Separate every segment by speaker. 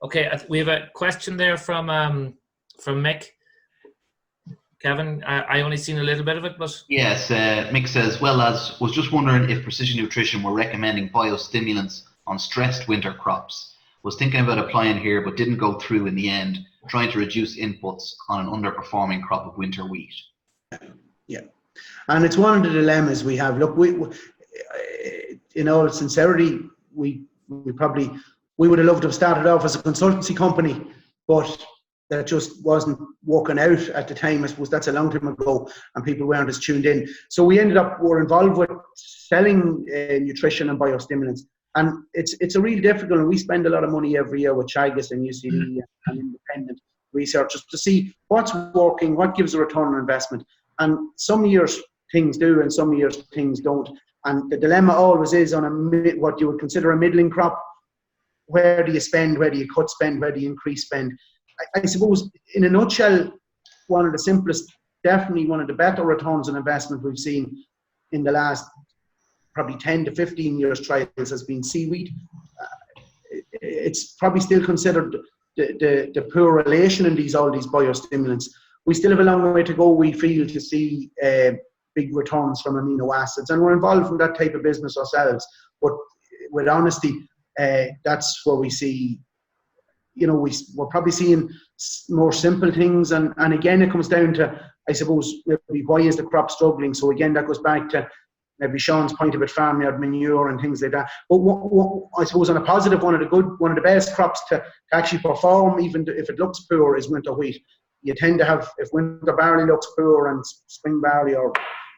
Speaker 1: Okay, we have a question there from Mick. Kevin, I only seen a little bit of it, but
Speaker 2: yes, Mick says, well, as was just wondering if Precision Nutrition were recommending biostimulants on stressed winter crops. Was thinking about applying here, but didn't go through in the end, trying to reduce inputs on an underperforming crop of winter wheat.
Speaker 3: Yeah, and it's one of the dilemmas we have. Look, we in all sincerity, we would have loved to have started off as a consultancy company, but that just wasn't working out at the time. I suppose that's a long time ago, and people weren't as tuned in. So we were involved with selling nutrition and biostimulants, and it's a real difficult. And we spend a lot of money every year with Chagos and UCD and independent researchers to see what's working, what gives a return on investment. And some years things do, and some years things don't. And the dilemma always is on what you would consider a middling crop. Where do you spend? Where do you cut spend? Where do you increase spend? I suppose, in a nutshell, one of the simplest, definitely one of the better returns on investment we've seen in the last probably 10 to 15 years trials has been seaweed. It's probably still considered the poor relation in all these biostimulants. We still have a long way to go, we feel, to see big returns from amino acids, and we're involved in that type of business ourselves. But with honesty, that's where we see, we're probably seeing more simple things, and again it comes down to, I suppose, maybe why is the crop struggling. So again, that goes back to maybe Sean's point about farmyard manure and things like that. But I suppose on a positive, one of the best crops to actually perform, even if it looks poor, is winter wheat. You tend to have, if winter barley looks poor and spring barley or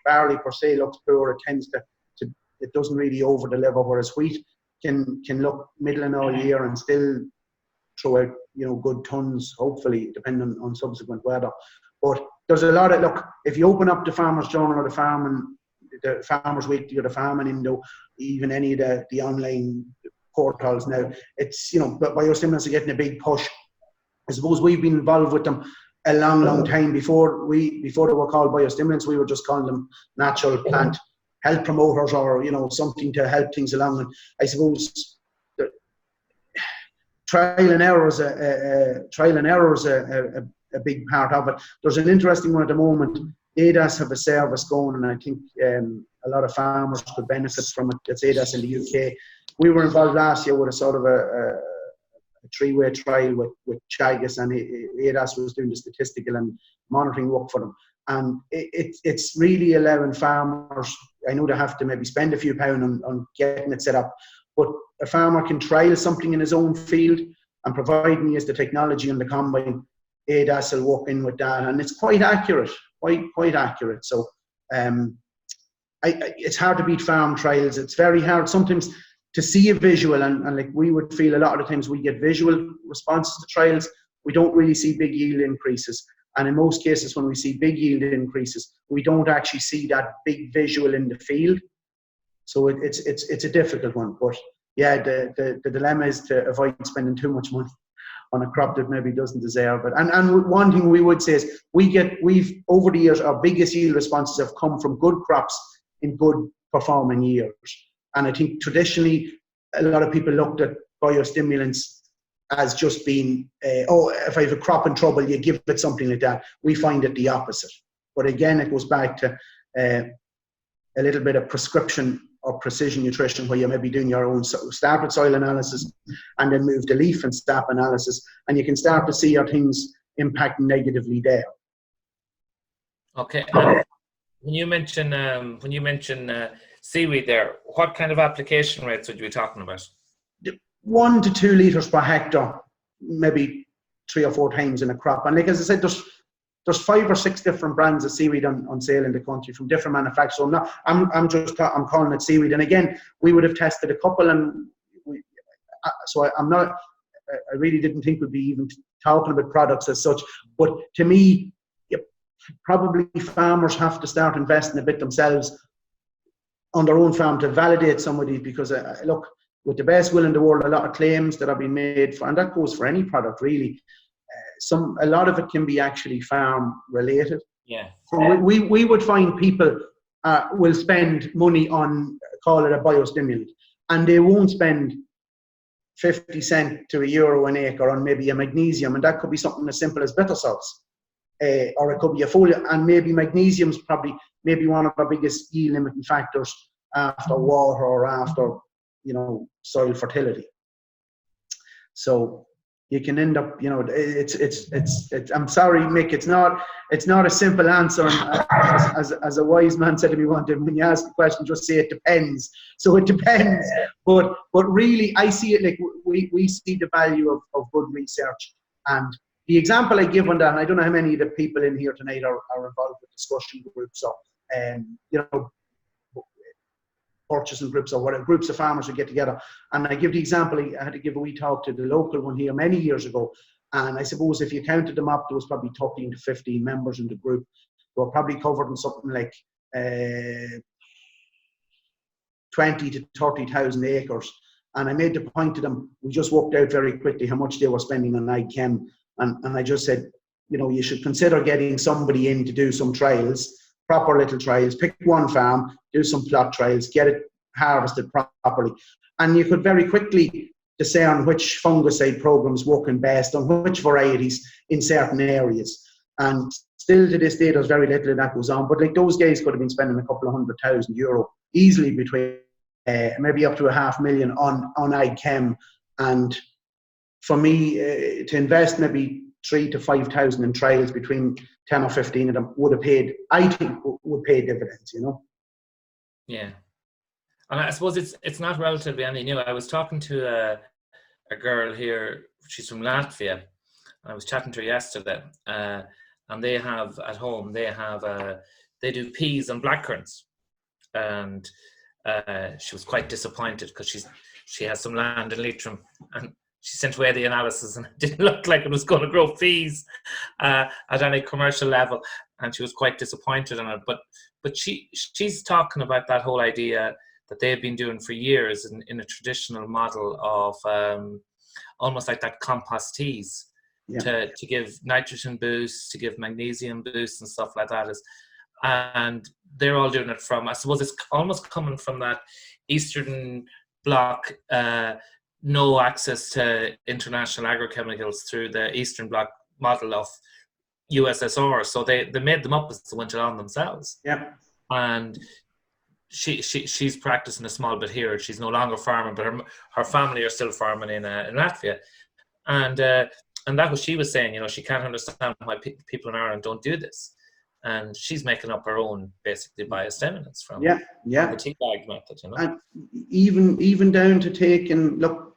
Speaker 3: barley per se looks poor, it tends to it doesn't really over deliver, whereas wheat can look middling all year and still throw out good tons, hopefully, depending on subsequent weather. But there's a lot of, look, if you open up the Farmer's Journal or the Farmer's Weekly or the Farming Indo, even any of the online portals now, it's, biostimulants are getting a big push. I suppose we've been involved with them a long time. Before they were called biostimulants, we were just calling them natural plant health promoters, or something to help things along. And I suppose trial and error is a big part of it. There's an interesting one at the moment. ADAS have a service going, and I think a lot of farmers could benefit from it. It's ADAS in the UK. We were involved last year with a sort of a three-way trial with Chagos, and ADAS was doing the statistical and monitoring work for them. And it's really allowing farmers, I know they have to maybe spend a few pounds on getting it set up, but a farmer can trial something in his own field, and providing he has the technology and the combine, ADAS will work in with that, and it's quite accurate, quite accurate. So it's hard to beat farm trials. It's very hard sometimes to see a visual, and like we would feel a lot of the times we get visual responses to trials, we don't really see big yield increases. And in most cases, when we see big yield increases, we don't actually see that big visual in the field. So it's a difficult one. But yeah, the dilemma is to avoid spending too much money on a crop that maybe doesn't deserve it. And one thing we would say is we've over the years, our biggest yield responses have come from good crops in good performing years. And I think traditionally, a lot of people looked at biostimulants as just being, if I have a crop in trouble, you give it something like that. We find it the opposite. But again, it goes back to a little bit of prescription or precision nutrition, where you may be doing your own start with soil analysis and then move to leaf and stap analysis, and you can start to see your things impacting negatively there.
Speaker 1: Okay. When you mention seaweed there, what kind of application rates would you be talking about?
Speaker 3: 1 to 2 litres per hectare, maybe 3 or 4 times in a crop. And like as I said, there's 5 or 6 different brands of seaweed on sale in the country from different manufacturers. So I'm calling it seaweed. And again, we would have tested a couple, and I really didn't think we'd be even talking about products as such. But to me, probably farmers have to start investing a bit themselves on their own farm to validate some of these, because look, with the best will in the world, a lot of claims that have been made for, and that goes for any product really. A lot of it can be actually farm related.
Speaker 1: Yeah.
Speaker 3: So we would find people will spend money on, call it a biostimulant, and they won't spend 50 cent to €1 an acre on maybe a magnesium, and that could be something as simple as bitter salts, or it could be a foliar, and maybe magnesium's probably maybe one of the biggest yield limiting factors after water or after, you know, soil fertility. So you can end up, you know, it's I'm sorry, Mick, it's not a simple answer. As a wise man said to me one time, when you ask the question, just say it depends. So it depends. But really, I see it like we see the value of good research. And the example I give on that, and I don't know how many of the people in here tonight are involved with discussion groups or, you know, purchasing groups or whatever, groups of farmers who get together. And I give the example, I had to give a wee talk to the local one here many years ago. And I suppose if you counted them up, there was probably 13 to 15 members in the group. They were probably covered in something like 20 to 30,000 acres. And I made the point to them, we just worked out very quickly how much they were spending on AgChem. And I just said, you know, you should consider getting somebody in to do some trials, proper little trials, pick one farm, do some plot trials, get it harvested properly. And you could very quickly discern which fungicide programs working best on which varieties in certain areas. And still to this day, there's very little of that goes on. But like those guys could have been spending a couple of €100,000 easily, between maybe up to €500,000 on AgChem. And for me, to invest maybe 3,000 to 5,000 in trials, between 10 or 15 of them would have paid, I think, would pay dividends, you know?
Speaker 1: Yeah. And I suppose it's not relatively any new. I was talking to a girl here, she's from Latvia, and I was chatting to her yesterday, and they have at home, they do peas and blackcurrants. And she was quite disappointed because she has some land in Leitrim, and she sent away the analysis and it didn't look like it was going to grow peas at any commercial level, and she was quite disappointed in it. But she's talking about that whole idea that they've been doing for years in a traditional model of almost like that compost teas, yeah, to give nitrogen boosts, to give magnesium boosts and stuff like that. And they're all doing it from, I suppose it's almost coming from that Eastern Bloc, no access to international agrochemicals through the Eastern Bloc model of USSR. So they made them up as they went along themselves. Yeah. And she's practicing a small bit here. She's no longer farming, but her family are still farming in Latvia. And that was, she was saying, you know, she can't understand why people in Ireland don't do this. And she's making up her own, basically, biostimulants from the tea bag method, you know. And
Speaker 3: even down to taking, look,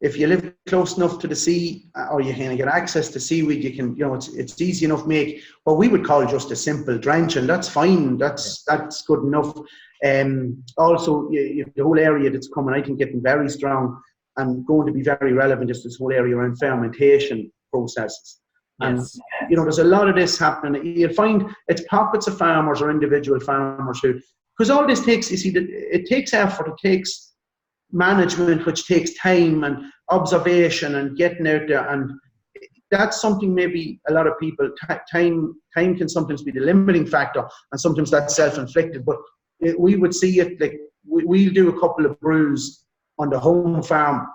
Speaker 3: if you live close enough to the sea, or you can get access to seaweed, you can, you know, it's easy enough to make what we would call just a simple drench, and that's fine. That's good enough. Also, the whole area that's coming, I think, getting very strong and going to be very relevant is this whole area around fermentation processes. And, you know, there's a lot of this happening. You'll find it's pockets of farmers or individual farmers who, because all this takes, you see, it takes effort, it takes management, which takes time and observation and getting out there. And that's something maybe a lot of people, time can sometimes be the limiting factor, and sometimes that's self-inflicted. But we would see it, like, we'll do a couple of brews on the home farm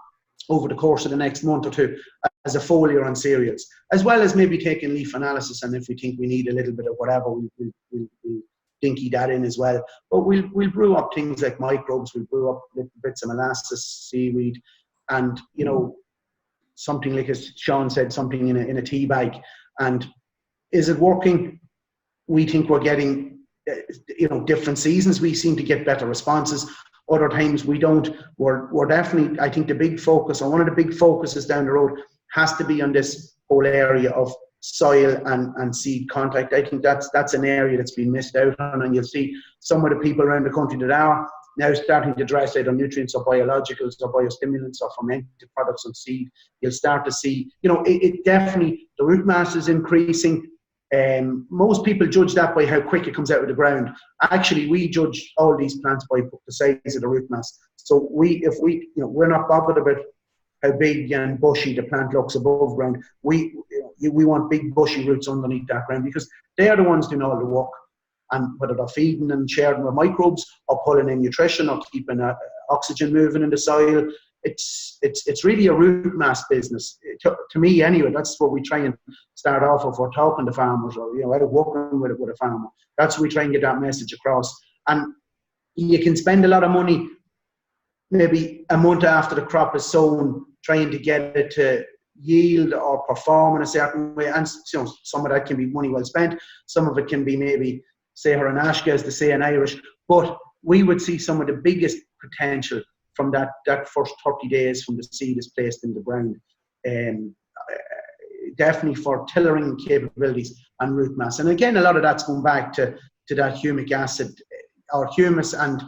Speaker 3: over the course of the next month or two as a foliar on cereals, as well as maybe taking leaf analysis, and if we think we need a little bit of whatever, we'll dinky that in as well. But we'll brew up things like microbes, we'll brew up little bits of molasses, seaweed, and, you know, something like, as Sean said, something in a tea bag. And is it working? We think we're getting, you know, different seasons we seem to get better responses. Other times we don't. We're definitely, I think the big focus, or one of the big focuses down the road, has to be on this whole area of soil and seed contact. I think that's an area that's been missed out on, and you'll see some of the people around the country that are now starting to address either nutrients or biologicals or biostimulants or fermented products on seed. You'll start to see, you know, it definitely, the root mass is increasing. Most people judge that by how quick it comes out of the ground. Actually, we judge all these plants by the size of the root mass. So we're not bothered about how big and bushy the plant looks above ground. We want big bushy roots underneath that ground, because they are the ones doing all the work. And whether they're feeding and sharing with microbes, or pulling in nutrition, or keeping oxygen moving in the soil, it's really a root mass business. To me, anyway, that's what we try and start off if we're talking to farmers, or out working with a farmer. That's what we try and get that message across. And you can spend a lot of money, maybe a month after the crop is sown, trying to get it to yield or perform in a certain way. And some of that can be money well spent. Some of it can be maybe Sahar and Ashka, as they say in Irish. But we would see some of the biggest potential from that first 30 days from the seed is placed in the ground. Definitely for tillering capabilities and root mass. And again, a lot of that's going back to that humic acid or humus and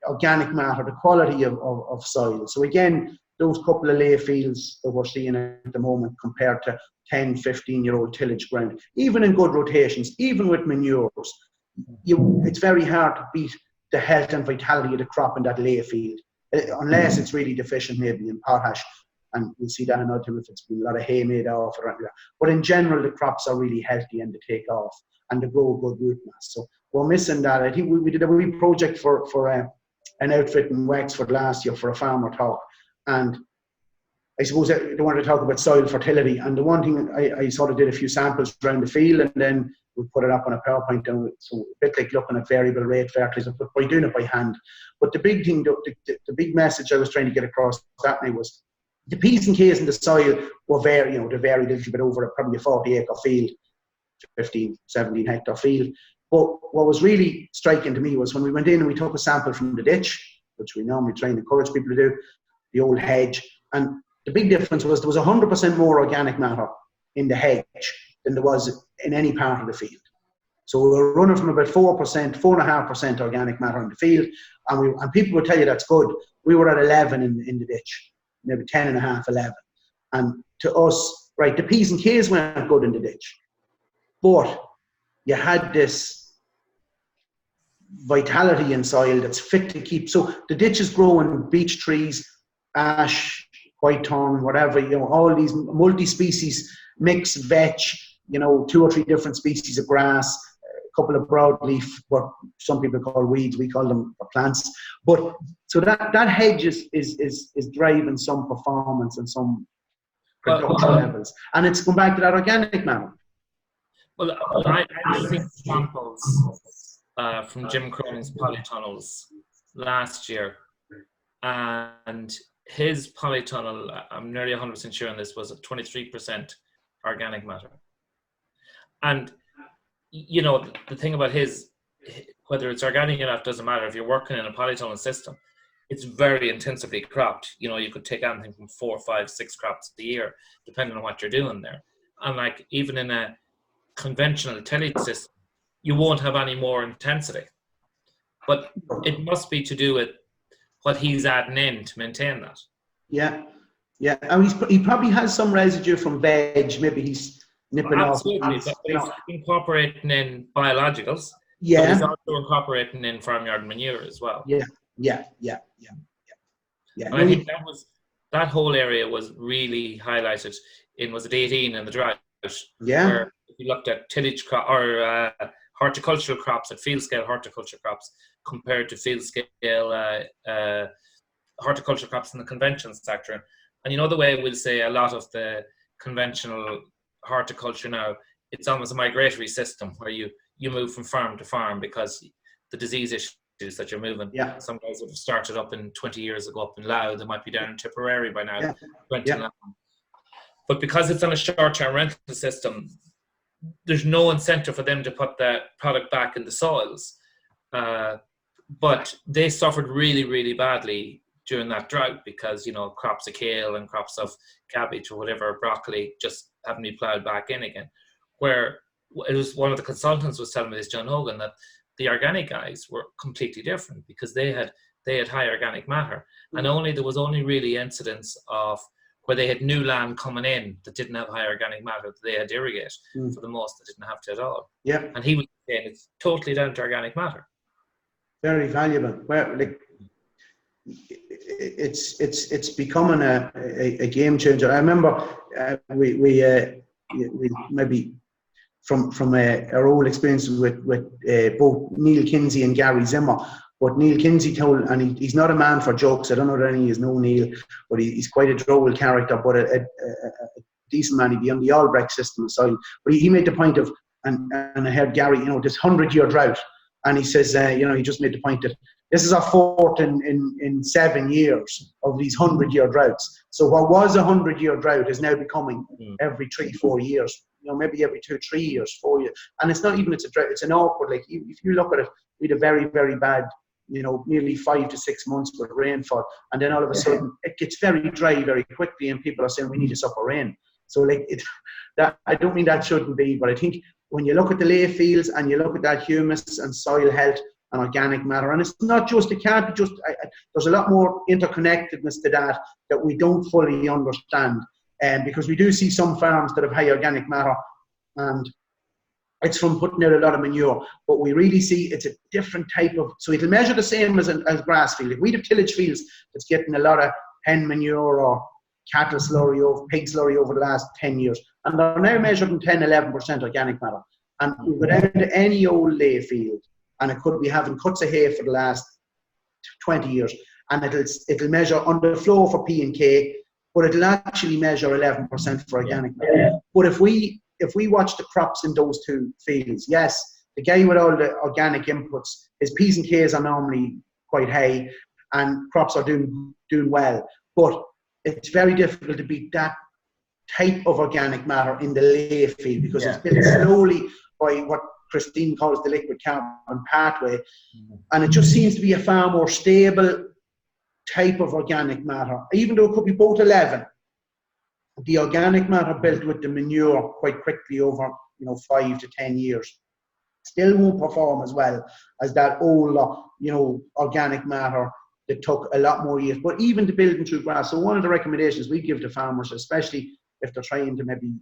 Speaker 3: organic matter, the quality of soil. So again, those couple of lay fields that we're seeing at the moment compared to 10, 15-year-old tillage ground, even in good rotations, even with manures, it's very hard to beat the health and vitality of the crop in that lay field, unless it's really deficient maybe in potash. And we'll see that in autumn if it's been a lot of hay made off or anything. But in general, the crops are really healthy and they take off and they grow good root mass. So we're missing that. I think we did a wee project for an outfit in Wexford last year for a farmer talk. And I suppose they wanted to talk about soil fertility. And the one thing I sort of did a few samples around the field, and then we put it up on a PowerPoint down. So a bit like looking at variable rate fertilizer, but by doing it by hand. But the big thing, the big message I was trying to get across that night was the P's and K's in the soil were they varied a little bit over probably a 40-acre field, 15, 17-hectare field. But what was really striking to me was when we went in and we took a sample from the ditch, which we normally try and encourage people to do, the old hedge. And the big difference was there was 100% more organic matter in the hedge than there was in any part of the field. So we were running from about 4%, 4.5% organic matter in the field. And people would tell you that's good. We were at 11 in the ditch, maybe 10.5, 11. And to us, right, the P's and K's weren't good in the ditch. But you had this vitality in soil that's fit to keep. So the ditch is growing beech trees, ash, white thorn, whatever, all these multi-species, mixed veg, 2 or 3 different species of grass, a couple of broadleaf, what some people call weeds, we call them plants. But so that hedge is driving some performance and some production levels. And it's going back to that organic matter.
Speaker 1: Well, I think samples from Jim Cronin's polytunnels last year, and his polytunnel, I'm nearly 100% sure on this, was 23% organic matter. And the thing about his, whether it's organic or not doesn't matter. If you're working in a polytunnel system, it's very intensively cropped. You could take anything from 4, 5, 6 crops a year, depending on what you're doing there. And like even in a conventional tillage system, you won't have any more intensity. But it must be to do with what he's adding in to maintain that.
Speaker 3: Yeah. And he probably has some residue from veg. Maybe he's nipping off.
Speaker 1: Absolutely, but he's incorporating in biologicals.
Speaker 3: Yeah.
Speaker 1: But he's also incorporating in farmyard manure as well.
Speaker 3: Yeah.
Speaker 1: And I think that whole area was really highlighted in, was it 18 in the drought?
Speaker 3: Yeah.
Speaker 1: Where if you looked at tillage or horticultural crops, at field scale horticulture crops compared to field scale horticulture crops in the conventional sector. And the way we'll say a lot of the conventional horticulture now, it's almost a migratory system where you move from farm to farm because the disease issues that you're moving.
Speaker 3: Yeah.
Speaker 1: Some guys would have started up in 20 years ago up in Louth, they might be down in Tipperary by now.
Speaker 3: Yeah.
Speaker 1: But because it's on a short-term rental system, there's no incentive for them to put the product back in the soils. But they suffered really, really badly during that drought because, crops of kale and crops of cabbage or whatever, broccoli, just haven't been ploughed back in again. Where it was one of the consultants was telling me this, John Hogan, that the organic guys were completely different because they had high organic matter. And there was only really incidents of where they had new land coming in that didn't have high organic matter that they had to irrigate. For the most, they didn't have to at all.
Speaker 3: Yeah.
Speaker 1: And he was saying it's totally down to organic matter.
Speaker 3: Very valuable. Well, it's becoming a game changer. I remember we maybe from our old experience with both Neil Kinsey and Gary Zimmer, But Neil Kinsey told, and he's not a man for jokes. I don't know that any is no Neil, but he's quite a droll character, but a decent man. He'd be on the Albrecht system of soil. But he made the point of, and I heard Gary, this 100-year drought, and he says, he just made the point that this is our fourth in 7 years of these 100-year droughts. So what was a 100-year drought is now becoming every 3-4 years, maybe every 2-3 years, 4 years. And it's not even, it's a drought, it's an awkward, like if you look at it, we had a very, very bad, nearly 5 to 6 months with rainfall. And then all of a sudden it gets very dry very quickly and people are saying we need a supper rain. So that I don't mean that shouldn't be, but I think when you look at the lay fields and you look at that humus and soil health and organic matter, and it's not just, it can't be just, there's a lot more interconnectedness to that we don't fully understand. Because we do see some farms that have high organic matter and it's from putting out a lot of manure, but we really see it's a different type of, so it'll measure the same as grass field. If we have tillage fields that's getting a lot of hen manure or cattle slurry over, pig slurry over the last 10 years, and they're now measured in 10-11% organic matter. And we go down to any old lay field, and it could be having cuts of hay for the last 20 years, and it'll measure under flow for P and K, but it'll actually measure 11% for organic matter. But if we watch the crops in those two fields, yes, the guy with all the organic inputs, his P's and K's are normally quite high, and crops are doing well, but it's very difficult to beat that type of organic matter in the lay field because it's built slowly by what Christine calls the liquid carbon pathway, and it just seems to be a far more stable type of organic matter, even though it could be both 11. The organic matter built with the manure quite quickly over 5 to 10 years still won't perform as well as that old organic matter that took a lot more years. But even to building through grass, so one of the recommendations we give to farmers, especially if they're trying to maybe,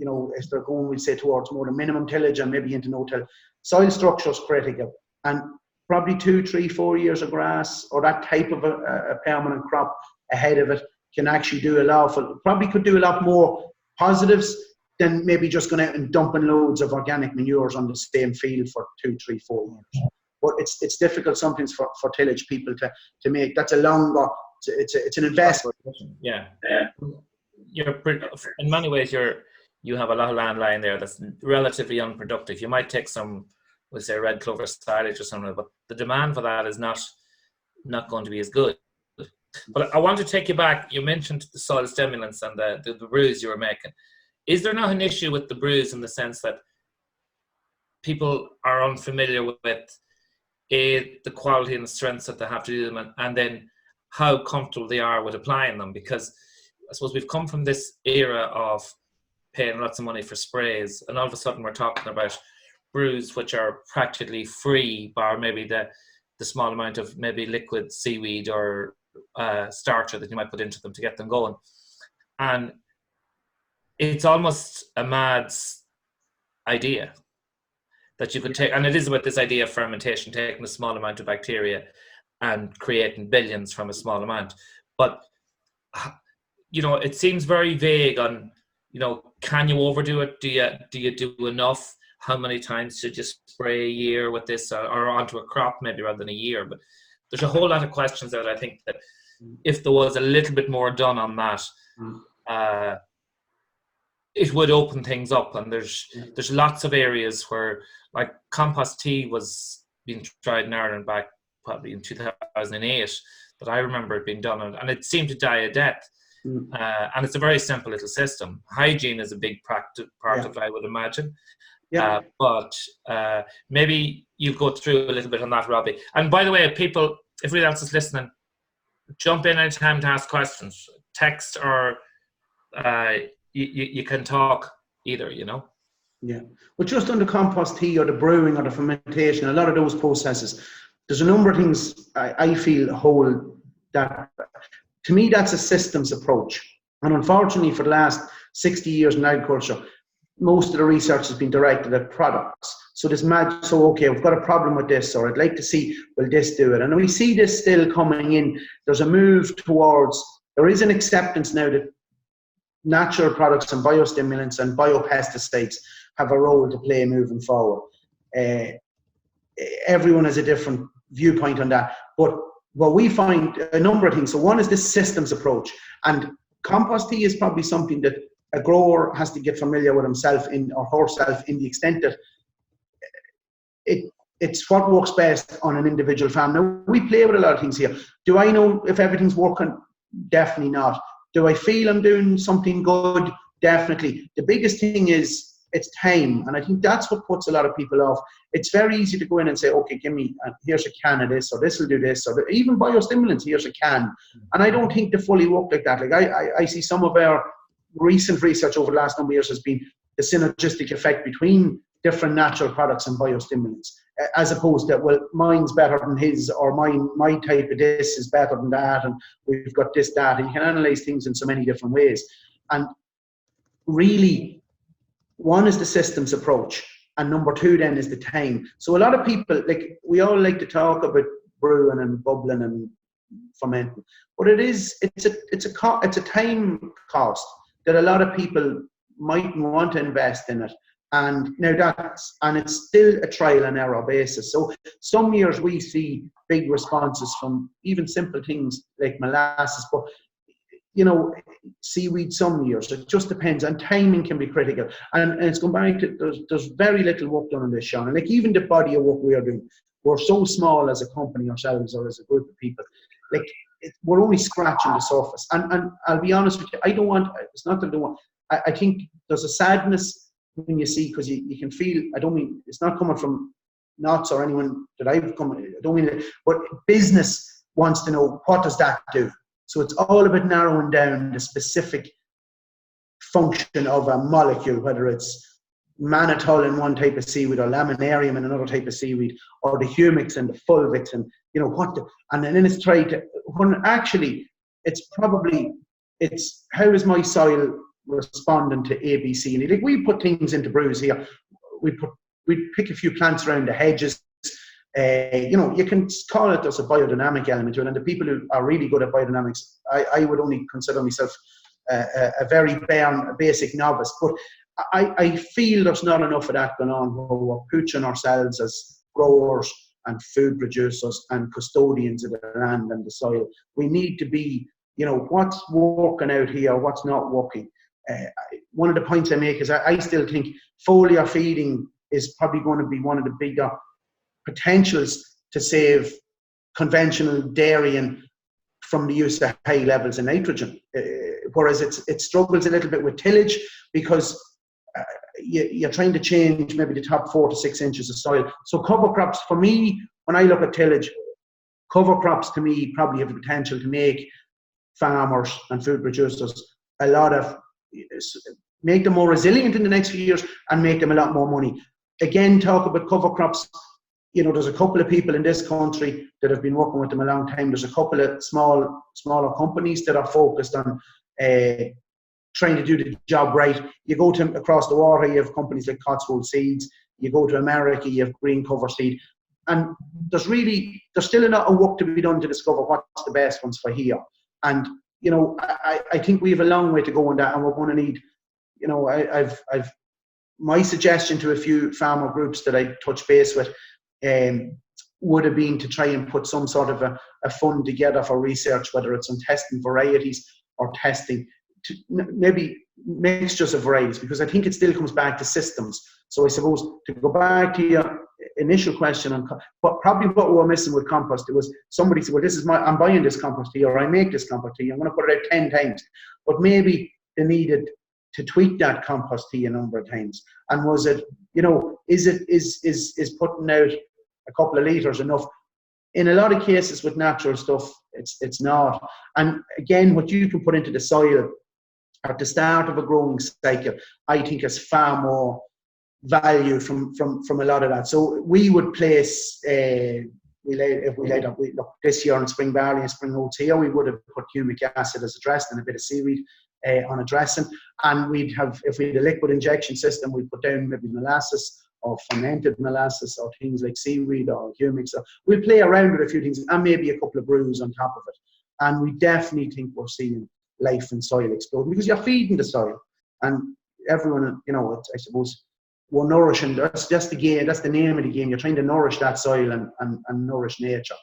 Speaker 3: if they're going, we'd say, towards more the minimum tillage and maybe into no-till, soil structure is critical. And probably 2, 3, 4 years of grass or that type of a permanent crop ahead of it can actually do probably could do a lot more positives than maybe just going out and dumping loads of organic manures on the same field for 2, 3, 4 years. But it's difficult sometimes for tillage people to make. That's a longer, it's an investment.
Speaker 1: Yeah. In many ways, you have a lot of land lying there that's relatively unproductive. You might take some, we'll say, red clover silage or something, but the demand for that is not going to be as good. But I want to take you back. You mentioned the soil stimulants and the brews you were making. Is there not an issue with the brews in the sense that people are unfamiliar with the quality and the strengths that they have to do them, and then how comfortable they are with applying them? Because I suppose we've come from this era of paying lots of money for sprays, and all of a sudden we're talking about brews which are practically free, bar maybe the small amount of maybe liquid seaweed or starter that you might put into them to get them going. And it's almost a mad idea that you could take, and it is about this idea of fermentation, taking a small amount of bacteria and creating billions from a small amount. But it seems very vague on, can you overdo it? Do you do enough? How many times should you spray a year with this, or onto a crop maybe rather than a year? But there's a whole lot of questions that I think that if there was a little bit more done on that, it would open things up. And there's lots of areas where, like, compost tea was being tried in Ireland back probably in 2008 that I remember it being done, and it seemed to die a death. And it's a very simple little system. Hygiene is a big part of it, I would imagine. Yeah. But maybe you go through a little bit on that, Robbie. And by the way, people, if anyone else is listening, jump in anytime to ask questions. Text or you can talk either,
Speaker 3: Yeah. But just on the compost tea or the brewing or the fermentation, a lot of those processes, there's a number of things I feel hold that. To me, that's a systems approach. And unfortunately, for the last 60 years in agriculture, most of the research has been directed at products. So okay, we've got a problem with this, or I'd like to see, will this do it? And we see this still coming in. There's a move towards, there is an acceptance now that natural products and biostimulants and biopesticides have a role to play moving forward. Everyone has a different viewpoint on that. But what we find a number of things. So one is this systems approach, and compost tea is probably something that a grower has to get familiar with himself in or herself in the extent that it's what works best on an individual farm. Now, we play with a lot of things here. Do I know if everything's working? Definitely not. Do I feel I'm doing something good? Definitely. The biggest thing is it's time, and I think that's what puts a lot of people off. It's very easy to go in and say, okay, give me, here's a can of this, or this will do this, or even biostimulants, here's a can. And I don't think they fully work like that. Like I see some of our recent research over the last number of years has been the synergistic effect between different natural products and biostimulants, as opposed to, well, mine's better than his, or my type of this is better than that, and we've got this, that, and you can analyze things in so many different ways. And really, one is the systems approach, and number two then is the time. So a lot of people, like, we all like to talk about brewing and bubbling and fermenting, but it's a time cost that a lot of people might want to invest in it. And now it's still a trial and error basis. So some years we see big responses from even simple things like molasses, but seaweed some years. It just depends, and timing can be critical. And it's going back to, there's very little work done on this, Sean. And like, even the body of work we are doing, we're so small as a company ourselves, or as a group of people. Like, we're only scratching the surface. And I'll be honest with you, it's not that I don't want, I think there's a sadness when you see, because you can feel, I don't mean, it's not coming from Knots or anyone that I've come, I don't mean it, but business wants to know, what does that do? So it's all about narrowing down the specific function of a molecule, whether it's mannitol in one type of seaweed, or laminarium in another type of seaweed, or the humics and the fulvics, and and then it's tried to, when actually it's how is my soil responding to A, B, C, and D. Like, we put things into brews here. We pick a few plants around the hedges. You can call it, there's a biodynamic element to it, and the people who are really good at biodynamics, I would only consider myself a very basic novice, but I feel there's not enough of that going on, where we're pooching ourselves as growers and food producers and custodians of the land and the soil. We need to be, what's working out here, what's not working. One of the points I make is I still think foliar feeding is probably going to be one of the bigger potentials to save conventional dairying from the use of high levels of nitrogen, whereas it struggles a little bit with tillage, because you're trying to change maybe the top 4 to 6 inches of soil. So cover crops, for me, when I look at tillage, cover crops to me probably have the potential to make farmers and food producers make them more resilient in the next few years, and make them a lot more money. Again, talk about cover crops. There's a couple of people in this country that have been working with them a long time. There's a couple of smaller companies that are focused on trying to do the job right. You go to across the water, you have companies like Cotswold Seeds. You go to America, you have Green Cover Seed. And there's still a lot of work to be done to discover what's the best ones for here. And I think we have a long way to go on that, and we're going to need, I've my suggestion to a few farmer groups that I touch base with would have been to try and put some sort of a fund together for research, whether it's on testing varieties or testing maybe mixtures of varieties, because I think it still comes back to systems. So I suppose, to go back to your initial question on probably what we were missing with compost, it was somebody said, well, I'm buying this compost tea, or I make this compost tea, I'm going to put it out 10 times. But maybe they needed to tweak that compost tea a number of times. And was it, is putting out a couple of litres enough? In a lot of cases with natural stuff, it's not. And again, what you can put into the soil at the start of a growing cycle, I think has far more value from a lot of that. So we would place, look, this year in spring barley and spring oats here, we would have put humic acid as a dressing and a bit of seaweed on a dressing. And we'd have, if we had a liquid injection system, we'd put down maybe molasses or fermented molasses or things like seaweed or humic. So we'll play around with a few things and maybe a couple of brews on top of it. And we definitely think we're seeing life in soil explode, because you're feeding the soil. And everyone, I suppose, we're nourishing. That's the game. That's the name of the game. You're trying to nourish that soil and nourish nature.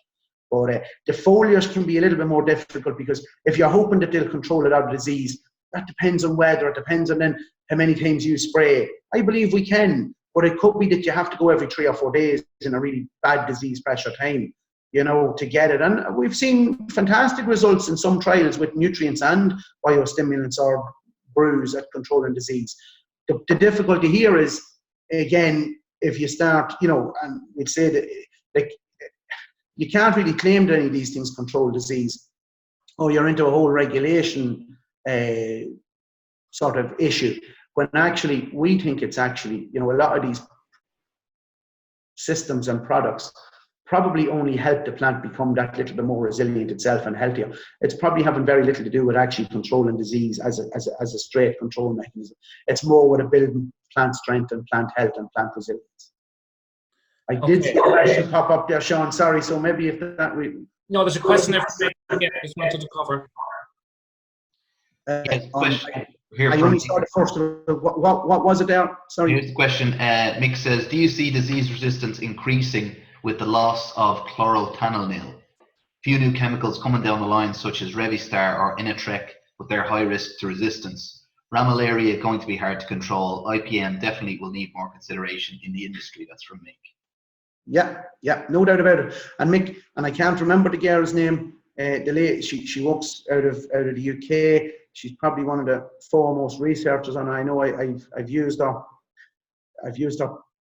Speaker 3: But the foliars can be a little bit more difficult, because if you're hoping that they'll control it out of disease, that depends on weather. It depends on then how many times you spray. I believe we can, but it could be that you have to go every 3 or 4 days in a really bad disease pressure time, to get it. And we've seen fantastic results in some trials with nutrients and biostimulants or brews at controlling disease. The difficulty here is, again, if you start, and we'd say that, like, you can't really claim that any of these things control disease, or you're into a whole regulation sort of issue, when actually we think it's actually, a lot of these systems and products probably only help the plant become that little bit more resilient itself and healthier. It's probably having very little to do with actually controlling disease as a straight control mechanism. It's more with a building plant strength and plant health and plant resilience. I did see a question pop up there, Sean. Sorry, so maybe if that we...
Speaker 1: No, there's a question there. I just wanted to cover.
Speaker 3: I only saw the first. What was it there? Sorry.
Speaker 2: Here's the question. Mick says, do you see disease resistance increasing with the loss of chlorothalonil? Few new chemicals coming down the line, such as Revistar or Inatrek, but they're high risk to resistance. Ramillaria going to be hard to control. IPM definitely will need more consideration in the industry. That's from Mick.
Speaker 3: Yeah, no doubt about it. And Mick, and I can't remember the girl's name. The lady, she works out of the UK. She's probably one of the foremost researchers, and I know I've used her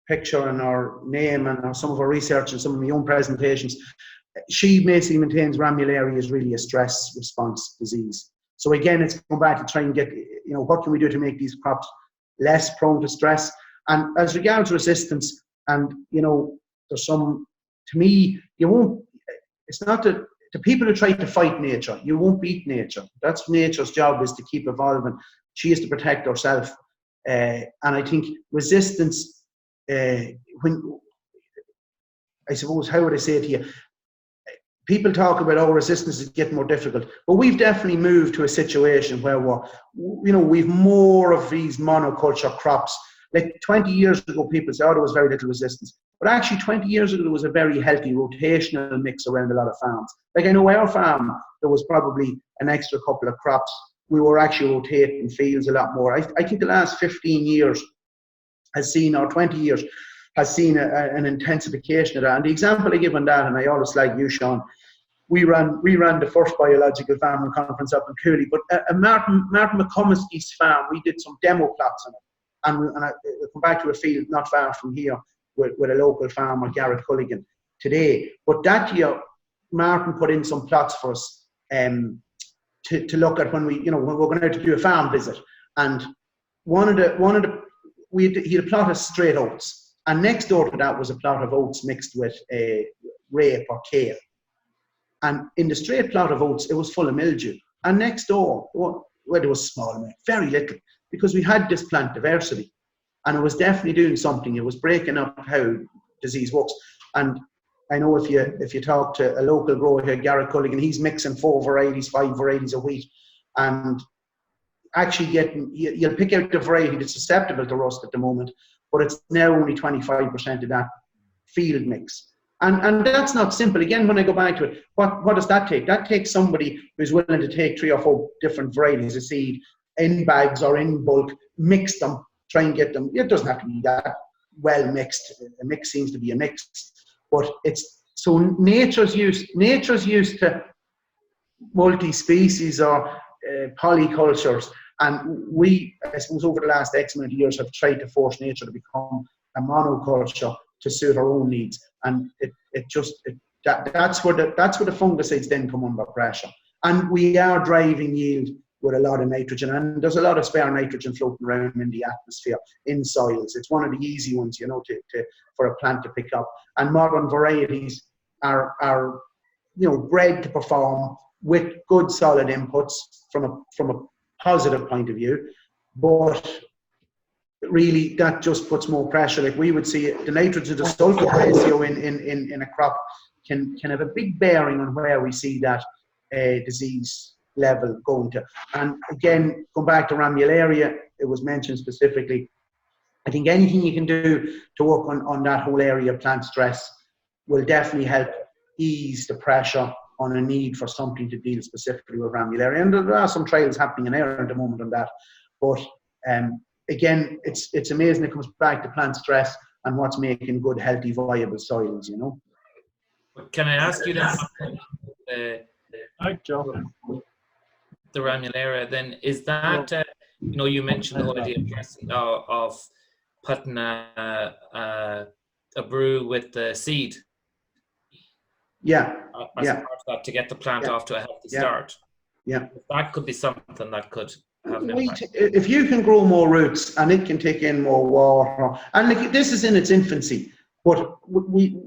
Speaker 3: picture and her name and some of her research and some of my own presentations. She basically maintains Ramillaria is really a stress response disease. So again, it's going back to try and get, what can we do to make these crops less prone to stress? And as regards resistance, and there's some, to me, it's not that the people who try to fight nature, you won't beat nature. That's nature's job, is to keep evolving. She is to protect herself. And I think resistance, when, I suppose, how would I say it to you? People talk about, resistance is getting more difficult. But we've definitely moved to a situation where we've more of these monoculture crops. Like 20 years ago, people said, there was very little resistance. But actually, 20 years ago, there was a very healthy rotational mix around a lot of farms. Like, I know our farm, there was probably an extra couple of crops. We were actually rotating fields a lot more. I think the last 15 years has seen, or 20 years, has seen an intensification of that. And the example I give on that, and I always like you, Sean, we ran the first biological farming conference up in Cooley, but Martin McComiskey's farm, we did some demo plots on it. And I come back to a field not far from here with a local farmer, Garrett Culligan, today. But that year, Martin put in some plots for us to look at when we're going out to do a farm visit. And he had a plot of straight oats, and next door to that was a plot of oats mixed with rape or kale. And in the straight plot of oats, it was full of mildew. And next door, there was small, very little, because we had this plant diversity, and it was definitely doing something. It was breaking up how disease works. And I know if you talk to a local grower here, Garrett Culligan, he's mixing 4 varieties, 5 varieties a wheat, and actually you'll pick out the variety that's susceptible to rust at the moment, but it's now only 25% of that field mix. And that's not simple. Again, when I go back to it, what does that take? That takes somebody who's willing to take 3 or 4 different varieties of seed in bags or in bulk, mix them, try and get them. It doesn't have to be that well mixed. A mix seems to be a mix, but it's so nature's used to multi-species or polycultures, and we, I suppose, over the last X amount of years have tried to force nature to become a monoculture to suit our own needs, and that's where the fungicides then come under pressure, and we are driving yield with a lot of nitrogen, and there's a lot of spare nitrogen floating around in the atmosphere, in soils. It's one of the easy ones, for a plant to pick up. And modern varieties are bred to perform with good solid inputs from a positive point of view, but really that just puts more pressure. Like we would see the nitrogen to sulfur ratio in a crop can have a big bearing on where we see that disease level going to. And again, going back to Ramillaria, it was mentioned specifically, I think anything you can do to work on that whole area of plant stress will definitely help ease the pressure on a need for something to deal specifically with ramularia. And there are some trials happening in Ireland at the moment on that. But again, it's amazing. It comes back to plant stress and what's making good, healthy, viable soils, you know.
Speaker 1: Can I ask you then, the ramularia then, is that, you know, you mentioned the whole idea of putting a brew with the seed.
Speaker 3: Yeah.
Speaker 1: As part of that, to get the plant off to a healthy start.
Speaker 3: Yeah.
Speaker 1: That could be something that could have an impact.
Speaker 3: If you can grow more roots and it can take in more water, and like, this is in its infancy, but we'd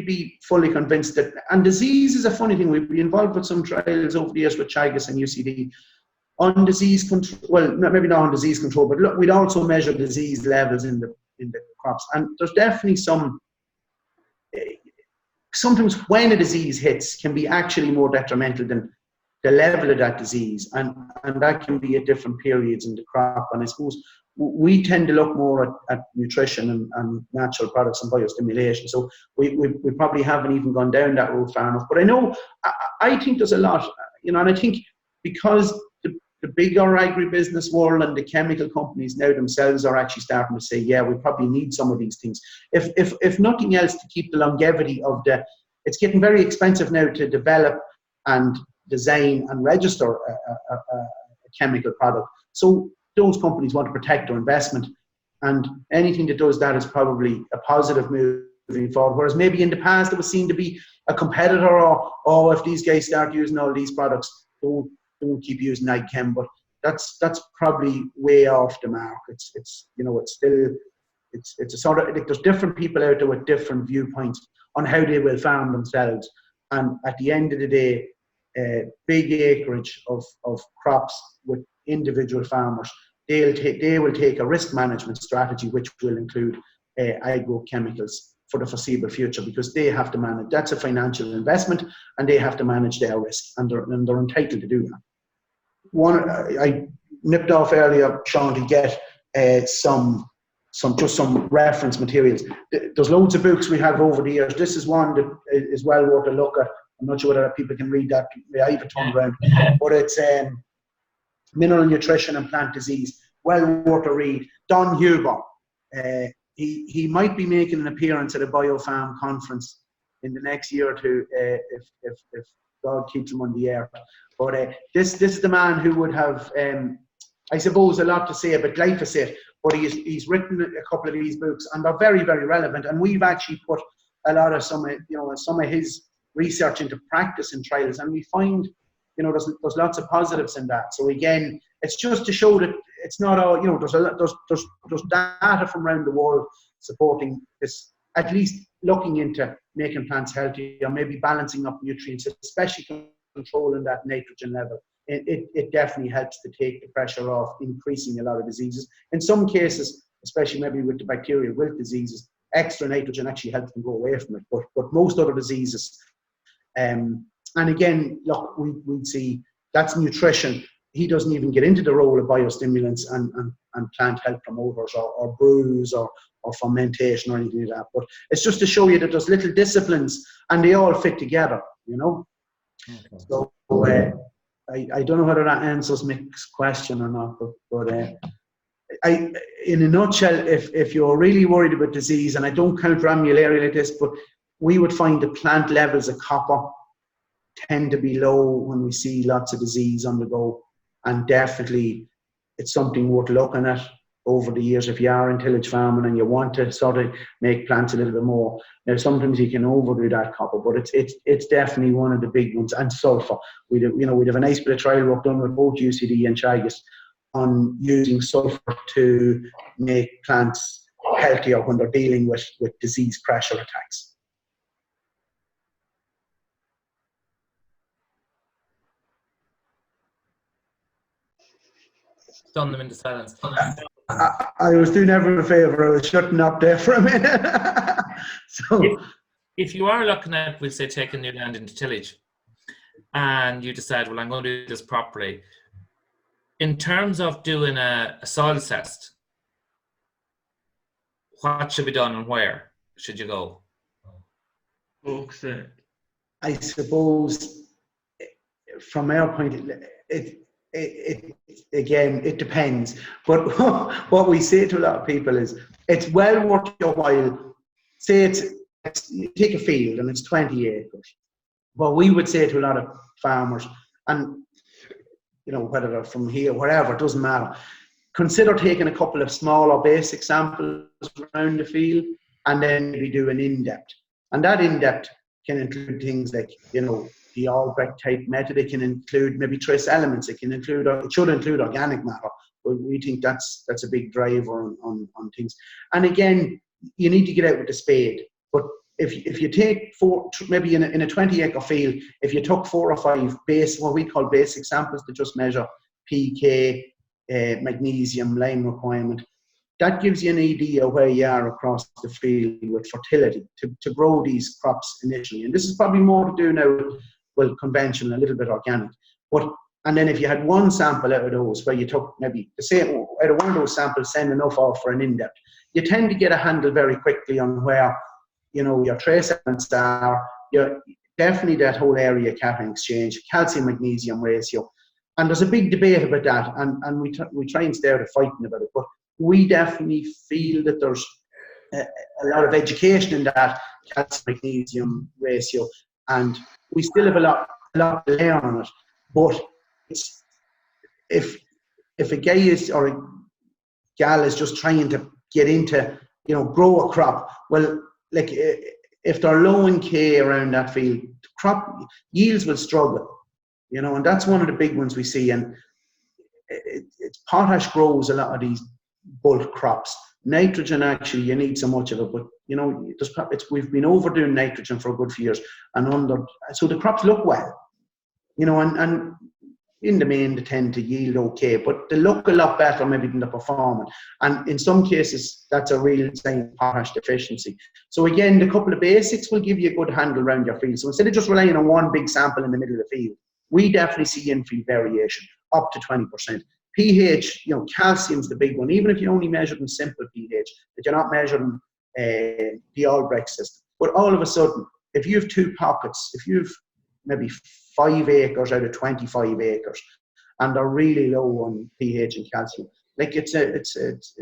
Speaker 3: be fully convinced that, and disease is a funny thing. We'd be involved with some trials over the years with Chagas and UCD on disease control. Well, maybe not on disease control, but look, we'd also measure disease levels in the crops, and there's definitely sometimes when a disease hits can be actually more detrimental than the level of that disease, and that can be at different periods in the crop. And I suppose we tend to look more at nutrition and natural products and biostimulation. So we probably haven't even gone down that road far enough. But I know, I think there's a lot, you know, and I think because the bigger agribusiness world and the chemical companies now themselves are actually starting to say, yeah, we probably need some of these things. If nothing else, to keep the longevity of it's getting very expensive now to develop and design and register a chemical product. So those companies want to protect their investment, and anything that does that is probably a positive move moving forward. Whereas maybe in the past it was seen to be a competitor, or if these guys start using all these products, don't keep using AgChem. But that's probably way off the mark. It's a sort of, like, there's different people out there with different viewpoints on how they will farm themselves. And at the end of the day, big acreage of crops with individual farmers, they will take a risk management strategy which will include agrochemicals for the foreseeable future, because they have to manage, that's a financial investment, and they have to manage their risk, and they're entitled to do that. I nipped off earlier, Sean, to get some reference materials. There's loads of books we have over the years. This is one that is well worth a look at. I'm not sure whether people can read that. I have a ton around, but it's Mineral Nutrition and Plant Disease. Well worth a read. Don Huber. He might be making an appearance at a Biofarm conference in the next year or two, if God keeps him on the air. But this is the man who would have, I suppose, a lot to say about glyphosate. But he's written a couple of these books, and they're very, very relevant. And we've actually put a lot of some of his research into practice and trials, and we find, there's lots of positives in that. So again, it's just to show that it's not all, there's data from around the world supporting this, at least looking into making plants healthy, or maybe balancing up nutrients, especially controlling that nitrogen level. It definitely helps to take the pressure off increasing a lot of diseases. In some cases, especially maybe with the bacterial wilt diseases, extra nitrogen actually helps them go away from it. But most other diseases, and again, look, we'd see that's nutrition. He doesn't even get into the role of biostimulants and plant health promoters or brews or fermentation or anything like that. But it's just to show you that there's little disciplines and they all fit together, Okay. So I don't know whether that answers Mick's question or not, but in a nutshell, if you're really worried about disease, and I don't count ramularia like this, but we would find the plant levels of copper tend to be low when we see lots of disease on the go, and definitely it's something worth looking at over the years if you are in tillage farming and you want to sort of make plants a little bit more. Now sometimes you can overdo that copper, but it's definitely one of the big ones. And sulfur, we'd have a nice bit of trial work done with both UCD and Chagas on using sulfur to make plants healthier when they're dealing with disease pressure attacks.
Speaker 1: Done them into silence.
Speaker 3: I was doing everyone a favour. I was shutting up there for a minute. So,
Speaker 1: if you are looking at, we'll say, taking new land into tillage, and you decide, well, I'm going to do this properly, in terms of doing a soil test, what should be done and where should you go?
Speaker 4: Okay.
Speaker 3: I suppose from our point, again, it depends. But what we say to a lot of people is, it's well worth your while. Say you take a field and it's 20 acres. But we would say to a lot of farmers, and whether they're from here, wherever, it doesn't matter. Consider taking a couple of small or basic samples around the field, and then we do an in-depth. And that in-depth can include things like, the Albrecht type method. It can include maybe trace elements. It should include organic matter. But we think that's a big driver on things. And again, you need to get out with the spade. But if you take maybe in a 20-acre field, if you took 4 or 5 what we call basic samples to just measure pK, magnesium, lime requirement, that gives you an idea where you are across the field with fertility to grow these crops initially. And this is probably more to do now with conventional, a little bit organic. And then if you had one sample out of those where you took maybe the same, out of one of those samples, send enough off for an in-depth, you tend to get a handle very quickly on where, your trace elements are, definitely that whole area cation exchange, calcium-magnesium ratio. And there's a big debate about that, and we try and stay out of fighting about it. But we definitely feel that there's a lot of education in that calcium-magnesium ratio, and we still have a lot to learn on it. But if a guy or a gal is just trying to get into, grow a crop, well, like if they're low in K around that field, crop yields will struggle, and that's one of the big ones we see. And potash grows a lot of these bulk crops. Nitrogen, actually, you need so much of it, but we've been overdoing nitrogen for a good few years, so the crops look well, and in the main they tend to yield okay, but they look a lot better maybe than the performance. And in some cases, that's a real sign of potash deficiency. So again, the couple of basics will give you a good handle around your field. So instead of just relying on one big sample in the middle of the field, we definitely see in-field variation up to 20%. pH, calcium's the big one. Even if you only measure in simple pH, that you're not measuring the Albrecht system. But all of a sudden, if you have 2 pockets, if you've maybe 5 acres out of 25 acres, and they're really low on pH and calcium, like it's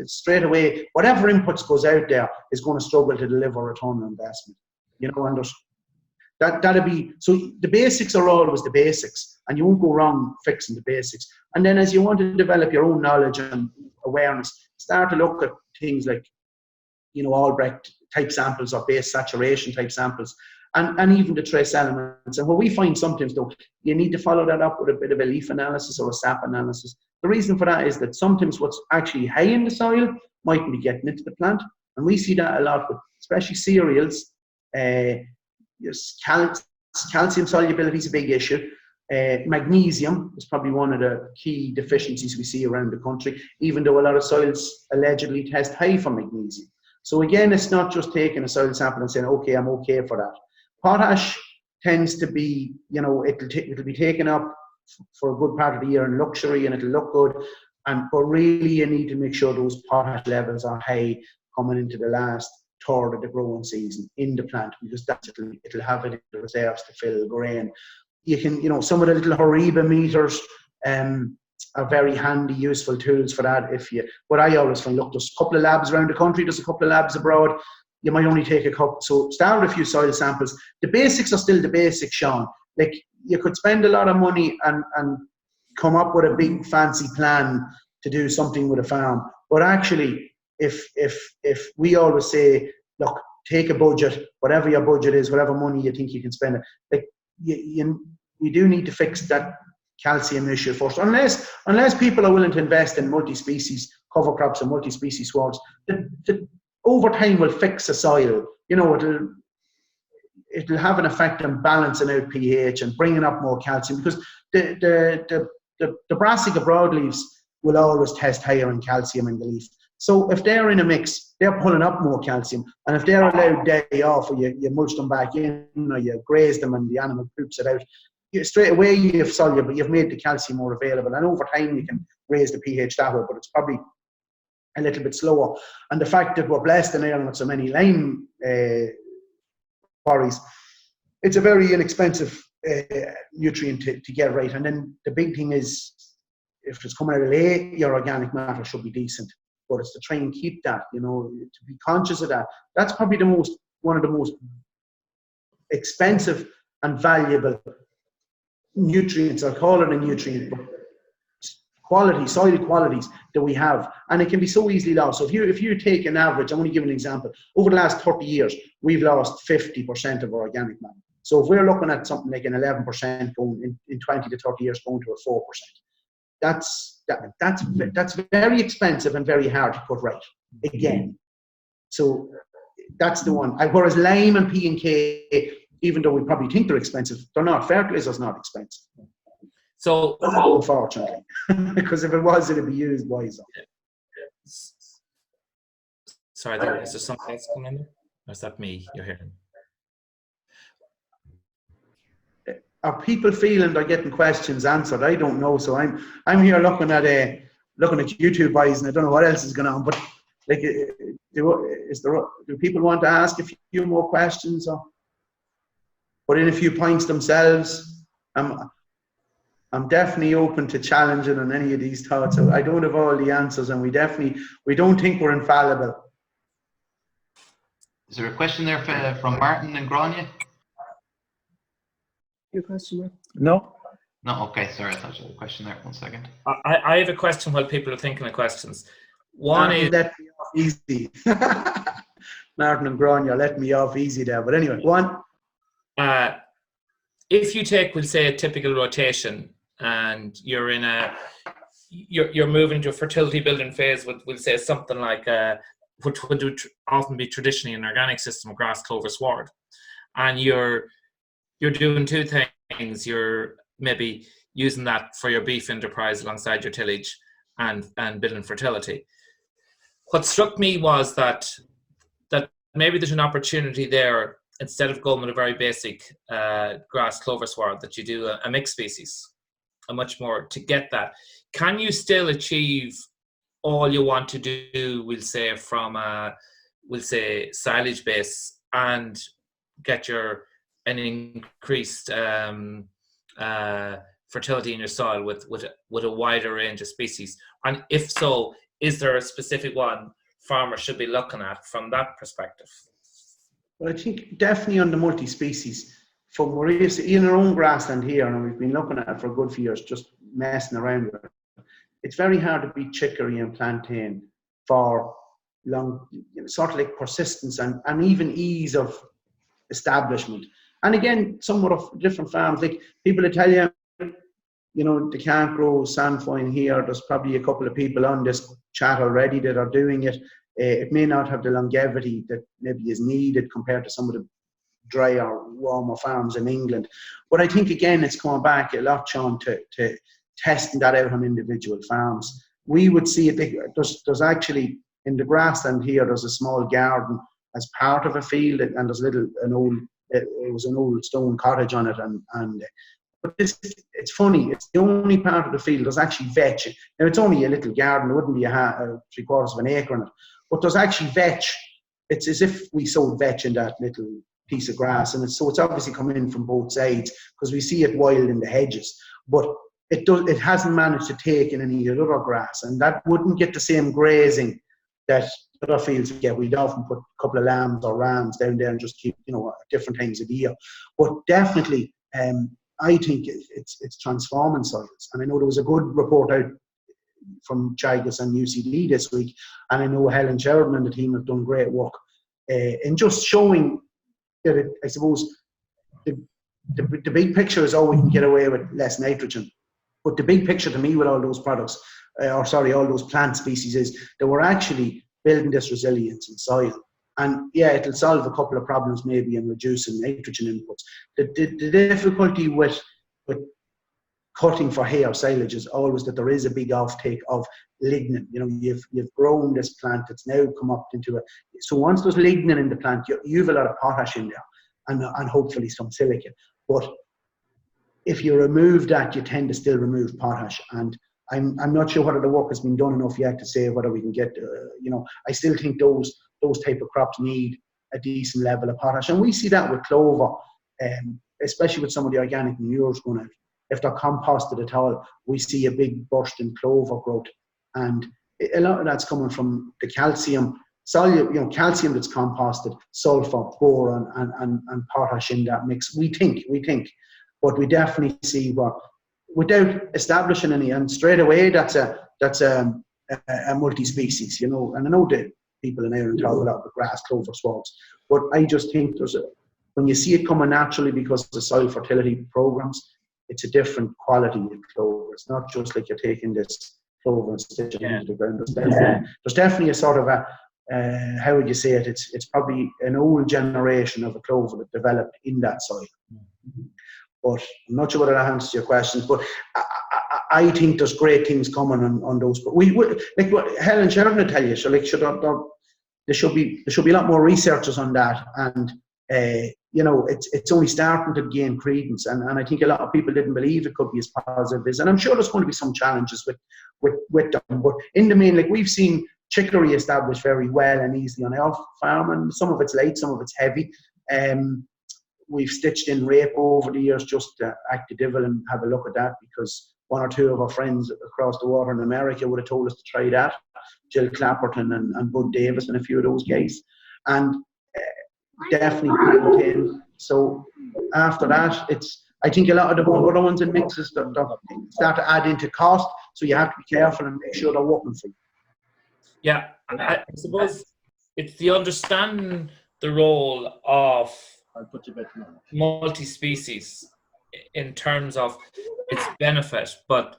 Speaker 3: straight away, whatever inputs goes out there is going to struggle to deliver return on investment. And that'll be, so the basics are always the basics, and you won't go wrong fixing the basics. And then as you want to develop your own knowledge and awareness, start to look at things like, Albrecht type samples or base saturation type samples, and even the trace elements. And what we find sometimes, though, you need to follow that up with a bit of a leaf analysis or a sap analysis. The reason for that is that sometimes what's actually high in the soil mightn't be getting into the plant. And we see that a lot with especially cereals. Calcium solubility is a big issue. Magnesium is probably one of the key deficiencies we see around the country, even though a lot of soils allegedly test high for magnesium. So again, it's not just taking a soil sample and saying, okay, I'm okay for that. Potash tends to be, it'll be taken up for a good part of the year in luxury, and it'll look good. But really, you need to make sure those potash levels are high coming into the last third of the growing season in the plant, because it'll have it in the reserves to fill grain. You can, some of the little Horiba meters are very handy, useful tools for that. What I always find, look, there's a couple of labs around the country, there's a couple of labs abroad. You might only take a couple. So start with a few soil samples. The basics are still the basics, Sean. Like, you could spend a lot of money and come up with a big fancy plan to do something with a farm. But actually, if we always say, look, take a budget, whatever your budget is, whatever money you think you can spend, like you do need to fix that calcium issue first. Unless people are willing to invest in multi-species cover crops and multi-species swards, over time will fix a soil. It'll have an effect on balancing out pH and bringing up more calcium, because the brassica broadleaves will always test higher in calcium in the leaf. So if they're in a mix, they're pulling up more calcium. And if they're allowed day off, or you mulch them back in, or you graze them and the animal poops it out, straight away you've soluble, you've made the calcium more available. And over time you can raise the pH that way, but it's probably a little bit slower. And the fact that we're blessed in Ireland with so many lime quarries, it's a very inexpensive nutrient to get right. And then the big thing is, if it's coming out of lay, your organic matter should be decent. But it's to try and keep that, you know, to be conscious of that. That's probably one of the most expensive and valuable nutrients. I'll call it a nutrient, but soil qualities that we have, and it can be so easily lost. So if you take an average, I'm going to give an example. Over the last 30 years, we've lost 50% of our organic matter. So if we're looking at something like an 11% going in 20 to 30 years, going to a 4%, that's very expensive and very hard to put right again. So that's the one. Whereas lime and P&K, even though we probably think they're expensive, they're not. Fertilizer's not expensive.
Speaker 1: So,
Speaker 3: unfortunately, because if it was, it'd be used wisely.
Speaker 1: Sorry, is there something else coming in there? Or is that me you're hearing?
Speaker 3: Are people feeling they're getting questions answered? I don't know. So I'm here looking at YouTube boys, and I don't know what else is going on. But like, do people want to ask a few more questions or put in a few points themselves? I'm definitely open to challenging on any of these thoughts. I don't have all the answers, and we don't think we're infallible.
Speaker 2: Is there a question there from Martin and Grania?
Speaker 3: Your question? No.
Speaker 2: No. Okay. Sorry, I thought you had a question there. 1 second.
Speaker 1: I have a question while people are thinking of questions. One is,
Speaker 3: let me off easy. Martin and Grania let me off easy there. But anyway, one.
Speaker 1: If you take, we'll say, a typical rotation, and you're you're moving to a fertility building phase with, we'll say, something like which would often be traditionally an organic system, grass, clover, sward, and you're doing two things. You're maybe using that for your beef enterprise alongside your tillage and building fertility. What struck me was that maybe there's an opportunity there, instead of going with a very basic grass, clover, sward, that you do a mixed species, a much more to get that. Can you still achieve all you want to do, we'll say, from silage base, and get an increased fertility in your soil with a wider range of species? And if so, is there a specific one farmers should be looking at from that perspective?
Speaker 3: Well, I think definitely on the multi-species. We're in our own grassland here, and we've been looking at it for a good few years, just messing around with it. It's very hard to beat chicory and plantain for long, sort of like persistence and even ease of establishment. And again, somewhat of different farms. Like, people will tell you, they can't grow sandfoin here. There's probably a couple of people on this chat already that are doing it. It may not have the longevity that maybe is needed compared to some of the drier, warmer farms in England. But I think, again, it's coming back a lot, Sean, to testing that out on individual farms. We would see it. There's actually, in the grassland here, there's a small garden as part of a field, and there's it was an old stone cottage on it, but it's funny. It's the only part of the field there's actually vetch. Now, it's only a little garden. It wouldn't be a 3/4 of an acre on it, but there's actually vetch. It's as if we sowed vetch in that little piece of grass, and it's obviously coming in from both sides, because we see it wild in the hedges. But it hasn't managed to take in any other grass, and that wouldn't get the same grazing that other fields would get. We'd often put a couple of lambs or rams down there and just keep, at different times of the year. But definitely, I think it's transforming soils. And I know there was a good report out from Chagas and UCD this week, and I know Helen Sheridan and the team have done great work in just showing that I suppose the big picture is, we can get away with less nitrogen. But the big picture to me with all those products, all those plant species, is that we're actually building this resilience in soil. And yeah, it'll solve a couple of problems maybe in reducing nitrogen inputs. The difficulty with cutting for hay or silage is always that there is a big offtake of lignin. You've grown this plant, it's now come up into it. So once there's lignin in the plant, you have a lot of potash in there, and hopefully some silicate. But if you remove that, you tend to still remove potash. And I'm not sure whether the work has been done enough yet to say whether we can get, I still think those type of crops need a decent level of potash. And we see that with clover, especially with some of the organic manures going out. If they're composted at all, we see a big burst in clover growth. And a lot of that's coming from the calcium, calcium that's composted, sulfur, boron, and potash in that mix. We think, but we definitely see without establishing any, and straight away that's a multi-species, and I know that people in Ireland talk a lot about grass, clover, swards, but I just think when you see it coming naturally because of the soil fertility programs, it's a different quality of clover. It's not just like you're taking this clover and stitching it into the ground. There's definitely a sort of how would you say it? It's probably an old generation of a clover that developed in that soil. But I'm not sure whether that answers your questions. But I think there's great things coming on those. But we like what Helen Sheridan will tell you. So like, there should be a lot more researchers on that, and it's only starting to gain credence. And I think a lot of people didn't believe it could be as positive as. And I'm sure there's going to be some challenges with them. But in the main, like we've seen chicory established very well and easily on our farm, and some of it's light, some of it's heavy. We've stitched in rape over the years just to act the devil and have a look at that, because one or two of our friends across the water in America would have told us to try that. Jill Clapperton and Bud Davis and a few of those guys. And definitely plantain. So after that, I think a lot of the other ones in mixes that start to add into cost. So you have to be careful and make sure they're working for you.
Speaker 1: Yeah, I suppose it's the understanding the role of multi-species in terms of its benefit, but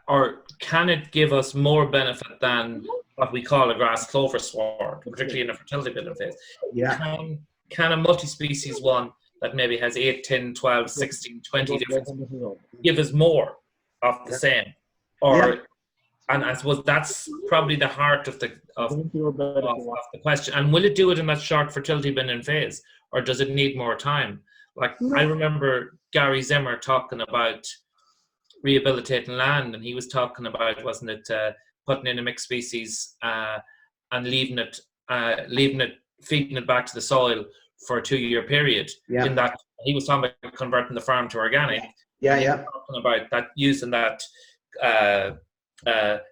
Speaker 1: or can it give us more benefit than what we call a grass clover sward, particularly in a fertility building phase?
Speaker 3: Yeah.
Speaker 1: Can a multi-species one that maybe has 8, 10, 12, 16, 20 different give us more of the same? Or and I suppose that's probably the heart of the question. And will it do it in that short fertility building phase, or does it need more time? Like I remember Gary Zimmer talking about rehabilitating land, and he was talking about, wasn't it, putting in a mixed species and leaving it, feeding it back to the soil for a 2-year period.
Speaker 3: Yeah.
Speaker 1: In that he was talking about converting the farm to organic.
Speaker 3: Yeah.
Speaker 1: Talking about that, using that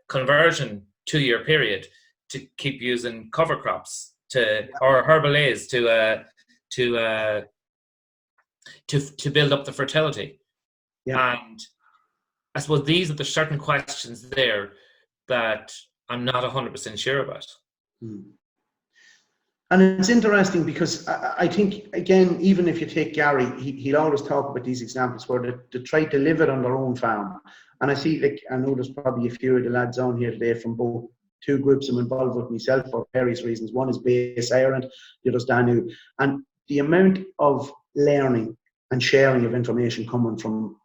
Speaker 1: conversion 2-year period to keep using cover crops or herbalaise to build up the fertility. And I suppose these are the certain questions there that I'm not 100% sure about.
Speaker 3: And it's interesting because I think, again, even if you take Gary, he'll always talk about these examples where they try to live it on their own farm. And I see, like, I know there's probably a few of the lads on here today from both two groups I'm involved with myself for various reasons. One is Base Ireland, the other's Danu. And the amount of learning and sharing of information coming from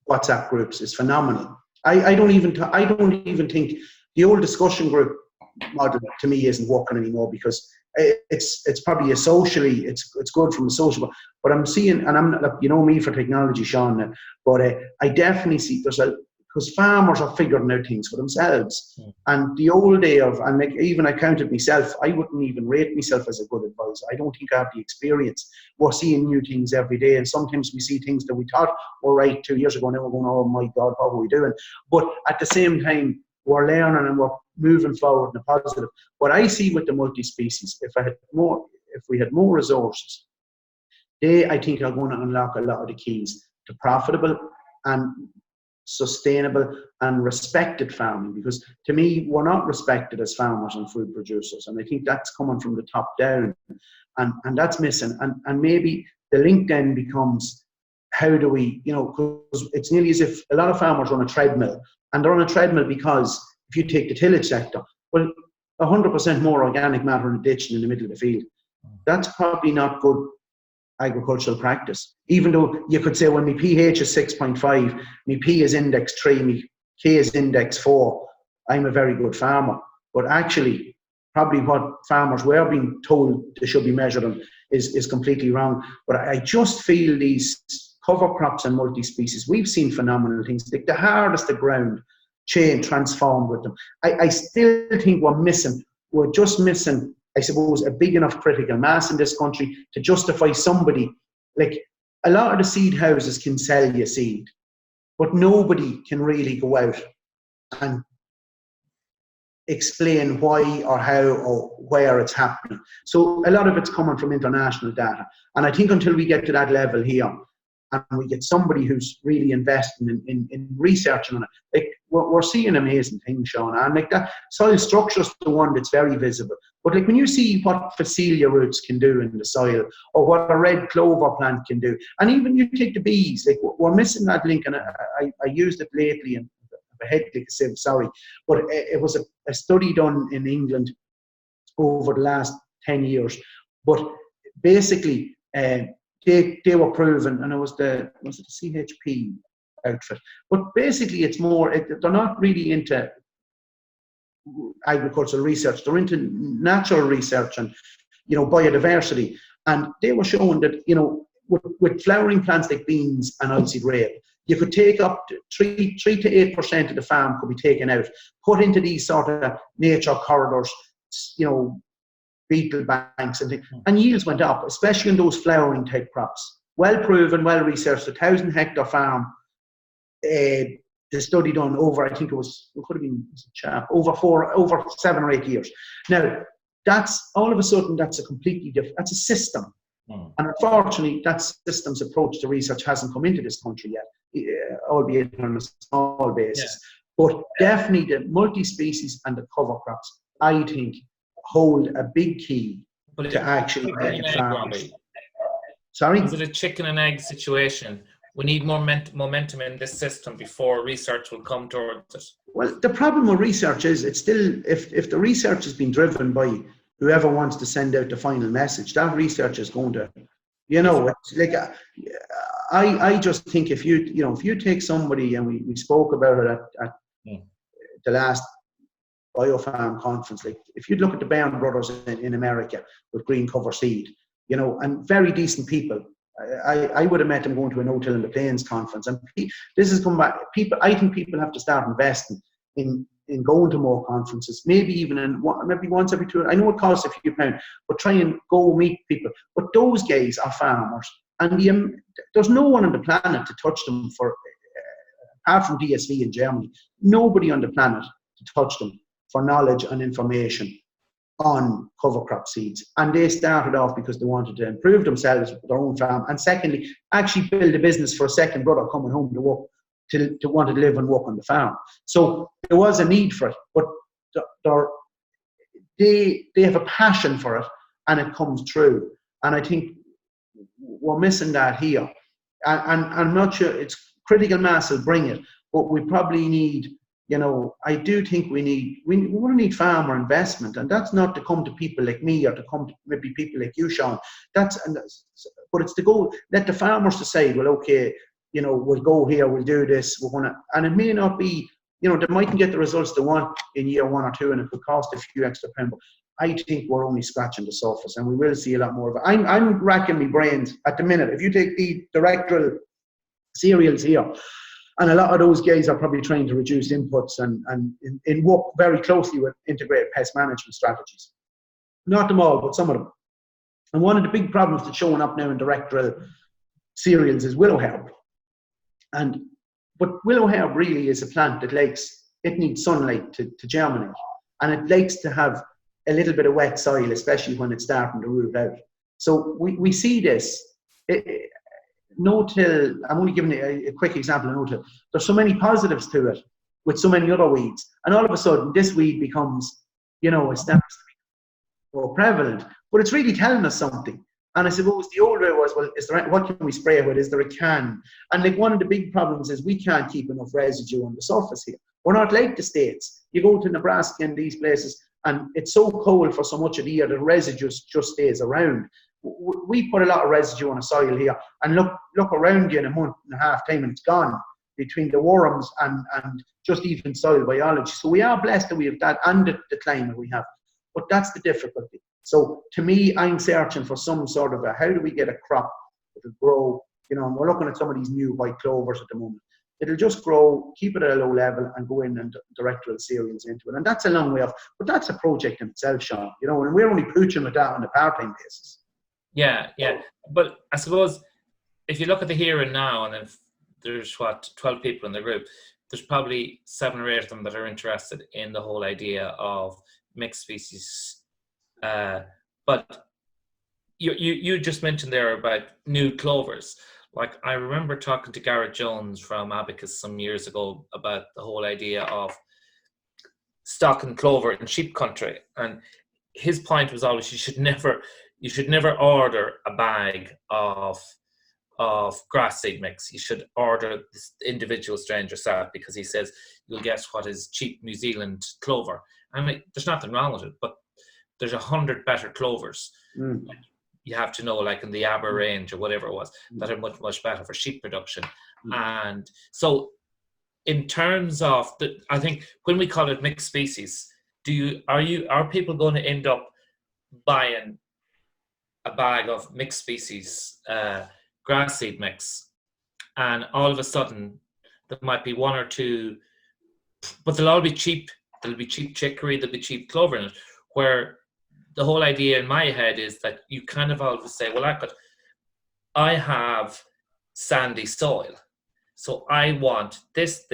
Speaker 3: WhatsApp groups is phenomenal. I don't even think the old discussion group model to me isn't working anymore, because it's probably it's good from a social, but I'm seeing, and I'm not, you know me for technology, Sean, but I definitely see because farmers are figuring out things for themselves. And the old day of, and like even I counted myself, I wouldn't even rate myself as a good advisor. I don't think I have the experience. We're seeing new things every day, and sometimes we see things that we thought were right 2 years ago, and now we're going, oh my God, what were we doing? But at the same time, we're learning and we're moving forward in a positive. What I see with the multi-species, if we had more resources, I think are going to unlock a lot of the keys to profitable and sustainable and respected farming. Because to me, we're not respected as farmers and food producers, and I think that's coming from the top down, and that's missing. And maybe the link then becomes, how do we, because it's nearly as if a lot of farmers run a treadmill, and they're on a treadmill because if you take the tillage sector, well, 100% more organic matter in a ditch in the middle of the field. That's probably not good agricultural practice. Even though you could say, when my pH is 6.5, my P is index 3, my K is index 4, I'm a very good farmer. But actually, probably what farmers were being told they should be measured on is completely wrong. But I just feel these cover crops and multi-species, we've seen phenomenal things. Like the hardest of ground, chain transformed with them. I still think we're just missing, I suppose, a big enough critical mass in this country to justify somebody. Like, a lot of the seed houses can sell you seed, but nobody can really go out and explain why or how or where it's happening. So a lot of it's coming from international data. And I think until we get to that level here, and we get somebody who's really investing in researching on it, like we're seeing amazing things, Sean. And like that soil structure is the one that's very visible. But like when you see what Phacelia roots can do in the soil, or what a red clover plant can do, and even you take the bees, like we're missing that link. And I used it lately, and I head like a sieve, sorry, but it was a study done in England over the last 10 years. But basically, they were proven, and was it the CHP outfit? But basically, it's more, they're not really into agricultural research. They're into natural research and, biodiversity. And they were showing that, with flowering plants like beans and oilseed rape, you could take up to 3 to 8% of the farm could be taken out, put into these sort of nature corridors, beetle banks and things, and yields went up, especially in those flowering type crops. Well proven, well researched, 1,000 hectare farm. The study done over, I think it could have been over 7 or 8 years. Now, that's all of a sudden, that's a completely different, that's a system. And unfortunately, that system's approach to research hasn't come into this country yet, albeit on a small basis. Yeah. But definitely the multi-species and the cover crops, I think, hold a big key to actually making farmers. Sorry?
Speaker 1: Is it a chicken and egg situation? We need more momentum in this system before research will come towards it.
Speaker 3: Well, the problem with research is it's still, if the research has been driven by whoever wants to send out the final message, that research is going to, it's like, I just think if you take somebody, and we spoke about it at the last biofarm conference, like if you look at the Byrne brothers in America with green cover seed, and very decent people. I would have met them going to a No Till in the Plains conference, and this has come back. I think people have to start investing in going to more conferences, maybe once every 2. I know it costs a few pounds, but try and go meet people. But those guys are farmers, and there's no one on the planet to touch them apart from DSV in Germany. Nobody on the planet to touch them for knowledge and information on cover crop seeds. And they started off because they wanted to improve themselves with their own farm, and secondly, actually build a business for a second brother coming home to work, to want to live and work on the farm. So there was a need for it, but they have a passion for it, and it comes through. And I think we're missing that here. And I'm not sure, it's critical mass will bring it, but we probably need, I do think we want to need farmer investment, and that's not to come to people like me or to come to maybe people like you, Sean. But it's to go, let the farmers decide, well, okay, we'll go here, we'll do this, and it may not be, they mightn't get the results they want in year 1 or 2, and it could cost a few extra pounds. I think we're only scratching the surface, and we will see a lot more of it. I'm racking my brains at the minute. If you take the directoral cereals here, and a lot of those guys are probably trying to reduce inputs and work very closely with integrated pest management strategies. Not them all, but some of them. And one of the big problems that's showing up now in directoral cereals is willow herb. But willow herb really is a plant that it needs sunlight to germinate. And it likes to have a little bit of wet soil, especially when it's starting to root out. So we see this. No-till, I'm only giving a quick example of no-till. There's so many positives to it with so many other weeds. And all of a sudden, this weed becomes, it starts to be more prevalent. But it's really telling us something. And I suppose the old way was, well, what can we spray it with? Is there a can? And like one of the big problems is we can't keep enough residue on the surface here. We're not like the States. You go to Nebraska and these places, and it's so cold for so much of the year that residue just stays around. We put a lot of residue on a soil here, and look around you in a month and a half time, and it's gone between the worms and just even soil biology. So we are blessed that we have that, and the climate we have. But that's the difficulty. So to me, I'm searching for some sort of how do we get a crop that will grow You know, and we're looking at some of these new white clovers at the moment. It'll just grow, keep it at a low level, and go in and directorial cereals into it. And that's a long way off, but that's a project in itself, Sean. You know, and we're only pooching with that on a part-time basis.
Speaker 1: Yeah. But I suppose if you look at the here and now, and if there's 12 people in the group, there's probably 7 or 8 of them that are interested in the whole idea of mixed species. But you just mentioned there about new clovers. Like, I remember talking to Garrett Jones from Abacus some years ago about the whole idea of stock and clover in sheep country, and his point was always you should never order a bag of grass seed mix. You should order this individual strain yourself, because he says you'll get what is cheap New Zealand clover. I mean, there's nothing wrong with it, but there's 100 better clovers. You have to know, like in the Aber range or whatever it was, that are much, much better for sheep production. And so in terms of I think when we call it mixed species, are people going to end up buying a bag of mixed species grass seed mix, and all of a sudden there might be 1 or 2, but they'll all be cheap. There'll be cheap chicory, there'll be cheap clover in it, where the whole idea in my head is that you kind of always say, well, I have sandy soil, so I want this,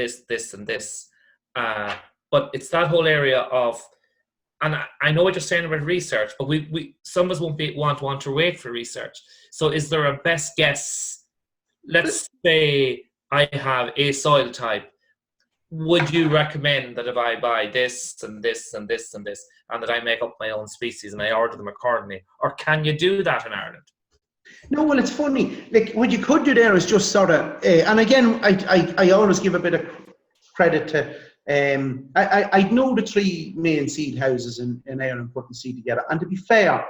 Speaker 1: and this. But it's that whole area of, and I know what you're saying about research, but some of us won't want to wait for research. So is there a best guess? Let's say I have a soil type. Would you recommend that if I buy this and this and this and this, and that I make up my own species and I order them accordingly? Or can you do that in Ireland?
Speaker 3: No, well, it's funny. Like, what you could do there is just sort of, and again, I always give a bit of credit to, I know the 3 main seed houses in Ireland putting seed together, and to be fair,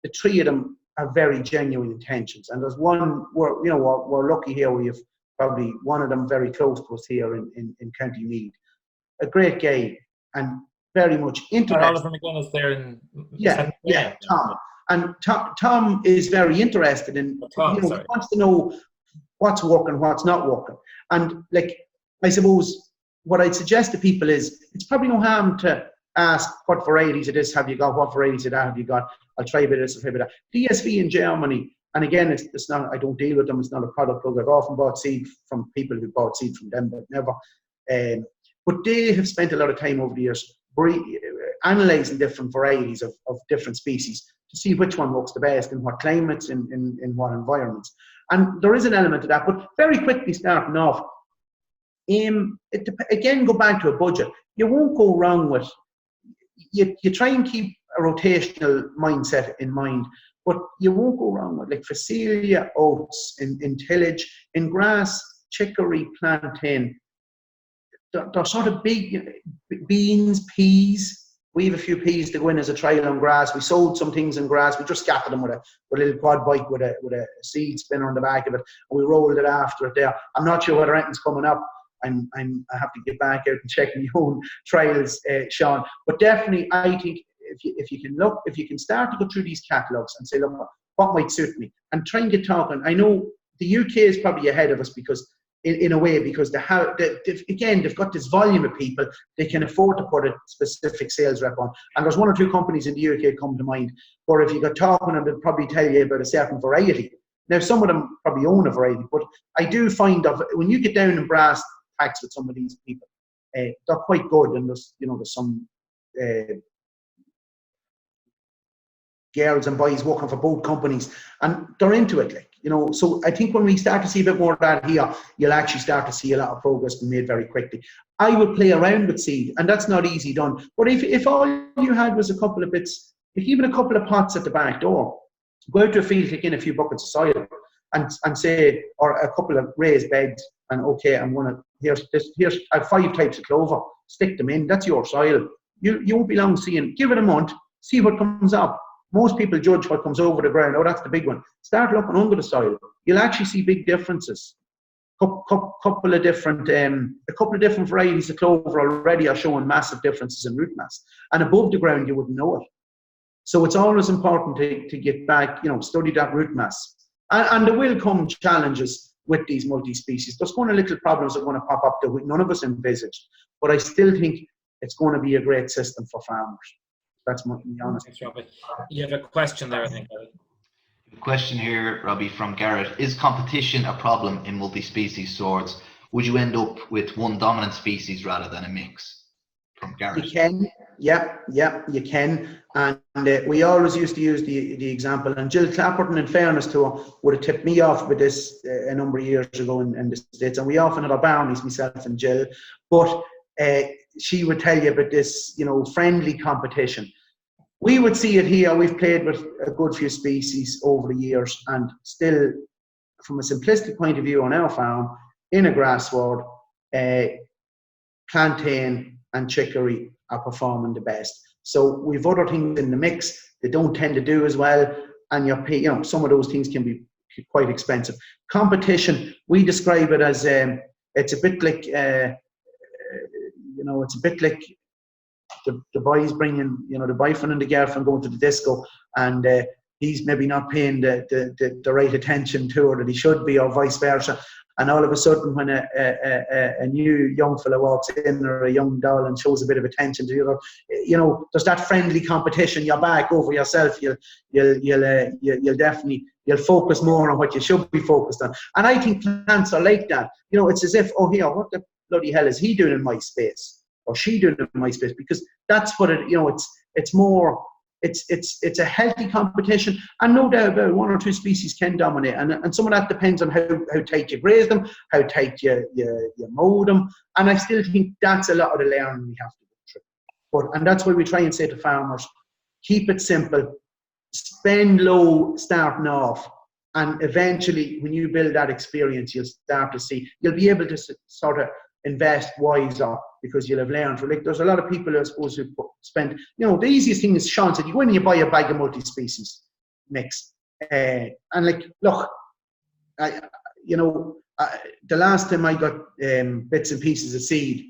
Speaker 3: the 3 of them have very genuine intentions. And there's one where, you know, we're lucky here. We have probably one of them very close to us here in County Meath. A great guy and very much interested.
Speaker 1: Oliver McGuinness there in
Speaker 3: Tom. And Tom is very interested in, he wants to know what's working, what's not working. And like, I suppose what I'd suggest to people is, it's probably no harm to ask what varieties of this have you got, what varieties of that have you got. I'll try a bit of this, I'll try a bit of that. DSV in Germany, and again, it's not, I don't deal with them, it's not a product plug. I've often bought seed from people who bought seed from them, but never. But they have spent a lot of time over the years analysing different varieties of different species to see which one works the best in what climates, in what environments. And there is an element of that, but very quickly starting off, again, go back to a budget. You won't go wrong with, you try and keep a rotational mindset in mind, but you won't go wrong with like Phacelia, oats, in tillage, in grass, chicory, plantain. They're sort of big, beans, peas. We have a few peas to go in as a trial on grass. We sold some things in grass. We just scattered them with a little quad bike with a seed spinner on the back of it, and we rolled it after it there. I'm not sure whether anything's coming up. I have to get back out and check my own trials, Sean. But definitely, I think if you can start to go through these catalogues and say, look, what might suit me, and try and get talking. I know the UK is probably ahead of us because, in a way, because they've got this volume of people, they can afford to put a specific sales rep on. And there's 1 or 2 companies in the UK come to mind where if you got talking, and they'll probably tell you about a certain variety. Now, some of them probably own a variety, but I do find that when you get down in brass tacks with some of these people, they're quite good. And there's some girls and boys working for both companies, and they're into it, like, so I think when we start to see a bit more of that here, you'll actually start to see a lot of progress being made very quickly. I would play around with seed, and that's not easy done, but if all you had was a couple of bits, if even a couple of pots at the back door, go out to a field, take in a few buckets of soil and say, or a couple of raised beds, and okay, here's I have 5 types of clover, stick them in, that's your soil. You won't be long seeing, give it a month, see what comes up. Most people judge what comes over the ground. Oh, that's the big one. Start looking under the soil. You'll actually see big differences. A couple of different varieties of clover already are showing massive differences in root mass. And above the ground, you wouldn't know it. So it's always important to get back, study that root mass. And there will come challenges with these multi-species. There's going to little problems that are going to pop up that none of us envisaged. But I still think it's going to be a great system for farmers. That's my honest.
Speaker 1: Thanks, Robbie. You have a question there, I think.
Speaker 2: Question here, Robbie, from Garrett. Is competition a problem in multi-species swords? Would you end up with one dominant species rather than a mix? From Garrett.
Speaker 3: You can, yeah, you can. And we always used to use the example, and Jill Clapperton, in fairness to her, would have tipped me off with this a number of years ago in the States, and we often had our bounties, myself and Jill, but she would tell you about this, friendly competition. We would see it here. We've played with a good few species over the years, and still, from a simplistic point of view on our farm, in a grass sward, plantain and chicory are performing the best. So we've other things in the mix that don't tend to do as well, and some of those things can be quite expensive. Competition, we describe it as it's a bit like the boys bringing, the boyfriend and the girlfriend going to the disco, and he's maybe not paying the right attention to her that he should be, or vice versa. And all of a sudden, when a new young fella walks in, or a young doll, and shows a bit of attention to the other, there's that friendly competition. You're back over yourself. You'll definitely focus more on what you should be focused on. And I think plants are like that. It's as if, oh, here, what the bloody hell is he doing in my space, or she doing in my space? Because that's what it's more. It's a healthy competition, and no doubt about it, one or two species can dominate, and some of that depends on how tight you graze them, how tight you mow them, and I still think that's a lot of the learning we have to go through. And that's why we try and say to farmers, keep it simple, spend low starting off, and eventually when you build that experience, you'll start to see, you'll be able to sort of invest wiser, because you'll have learned. There's a lot of people, I suppose, who spend, the easiest thing is, Sean said, you go in and you buy a bag of multi-species mix. And look, the last time I got bits and pieces of seed,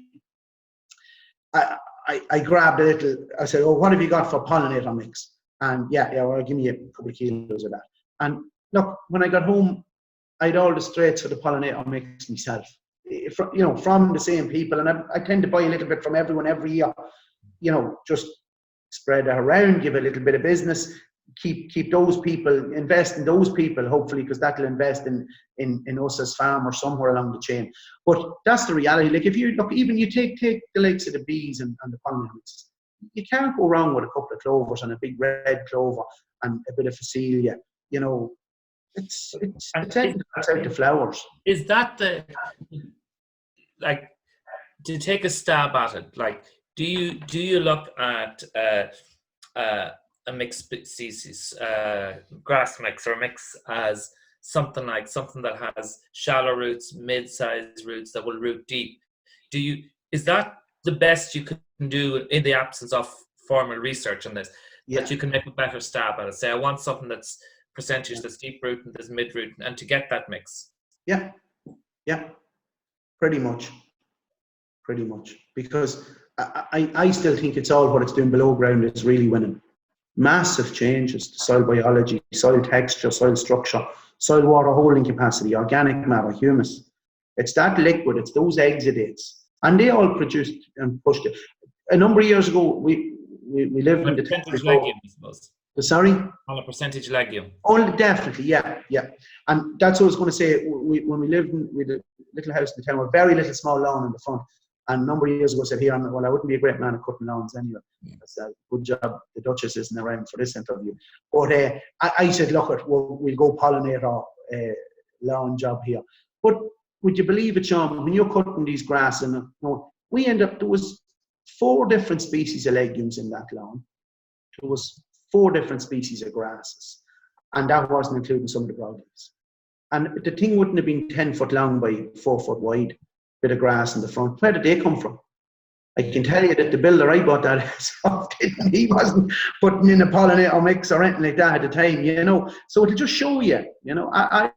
Speaker 3: I grabbed a little, I said, oh, what have you got for pollinator mix? And well, give me a couple of kilos of that. And look, when I got home, I had all the straits for the pollinator mix myself. From the same people, and I tend to buy a little bit from everyone every year. Just spread it around, give a little bit of business, keep those people, invest in those people, hopefully, because that'll invest in us as farmers somewhere along the chain. But that's the reality. If you look, even you take the likes of the bees and the pollinator mixes, you can't go wrong with a couple of clovers and a big red clover and a bit of phacelia. It's out the flowers.
Speaker 1: Is that to take a stab at it? Do you look at a mixed species grass mix or mix as something that has shallow roots, mid-sized roots that will root deep? Is that the best you can do in the absence of formal research on this? Yeah. That you can make a better stab at it. Say, I want something that's percentage that's deep root and there's mid root, and to get that mix.
Speaker 3: Yeah, pretty much. Because I still think it's all what it's doing below ground that's really winning. Massive changes to soil biology, soil texture, soil structure, soil water holding capacity, organic matter, humus. It's that liquid, it's those exudates, and they all produced and pushed it. A number of years ago, we lived in the
Speaker 1: percentage legume, I suppose.
Speaker 3: Sorry?
Speaker 1: On a percentage legume.
Speaker 3: Oh, definitely, yeah. And that's what I was going to say. When we lived with a little house in the town, a very little small lawn in the front, and a number of years ago I said, I wouldn't be a great man at cutting lawns anyway. That's a good job the Duchess isn't around for this interview. But I said, look, we'll go pollinate our lawn job here. But would you believe it, Sean, when you're cutting these grass, and we end up, there was 4 different species of legumes in that lawn. There was 4 different species of grasses, and that wasn't including some of the broadleaves. And the thing wouldn't have been 10 foot long by 4 foot wide, bit of grass in the front. Where did they come from? I can tell you that the builder I bought that off, he wasn't putting in a pollinator mix or anything like that at the time, So it'll just show you, I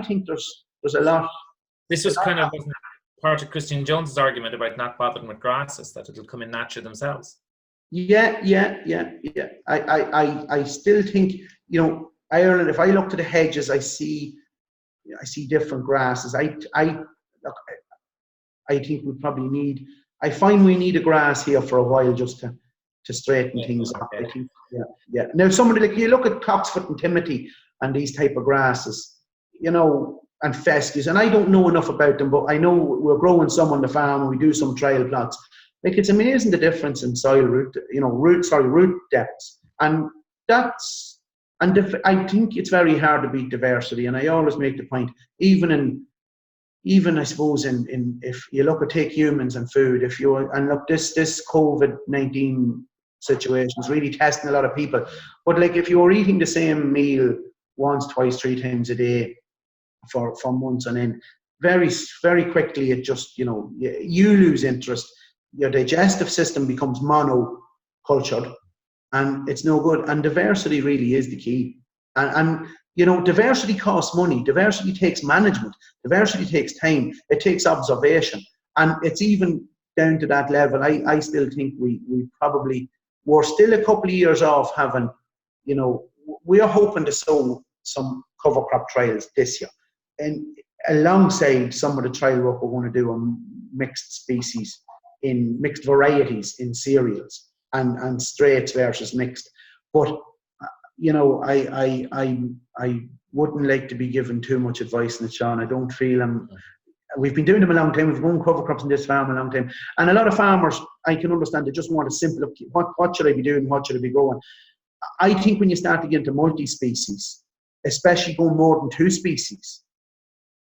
Speaker 3: think there's a lot. This was
Speaker 1: kind of part of Christian Jones's argument about not bothering with grasses, that it'll come in naturally themselves.
Speaker 3: Yeah. I still think, Ireland, if I look to the hedges, I see different grasses. I think we probably need. I find we need a grass here for a while just to straighten things up. I think, yeah. Now, somebody like you look at Coxfoot and Timothy and these type of grasses, and fescues, and I don't know enough about them, but I know we're growing some on the farm and we do some trial plots. Like, it's amazing the difference in soil root depths, and I think it's very hard to beat diversity. And I always make the point, even I suppose in if you take humans and food, look, this COVID-19 situation is really testing a lot of people. But like, if you're eating the same meal once, twice, 3 times a day for months on end, very, very quickly it just, you lose interest. Your digestive system becomes monocultured, and it's no good. And diversity really is the key. And diversity costs money. Diversity takes management. Diversity takes time. It takes observation. And it's even down to that level. I still think we're still a couple of years off having, we're hoping to sow some cover crop trials this year. And alongside some of the trial work we're going to do on mixed varieties in cereals and straights versus mixed. But I wouldn't like to be given too much advice on it, Sean. I don't feel we've been doing them a long time. We've grown cover crops in this farm a long time. And a lot of farmers, I can understand, they just want a simple, what should I be doing? What should I be growing? I think when you start to get into multi-species, especially going more than 2 species,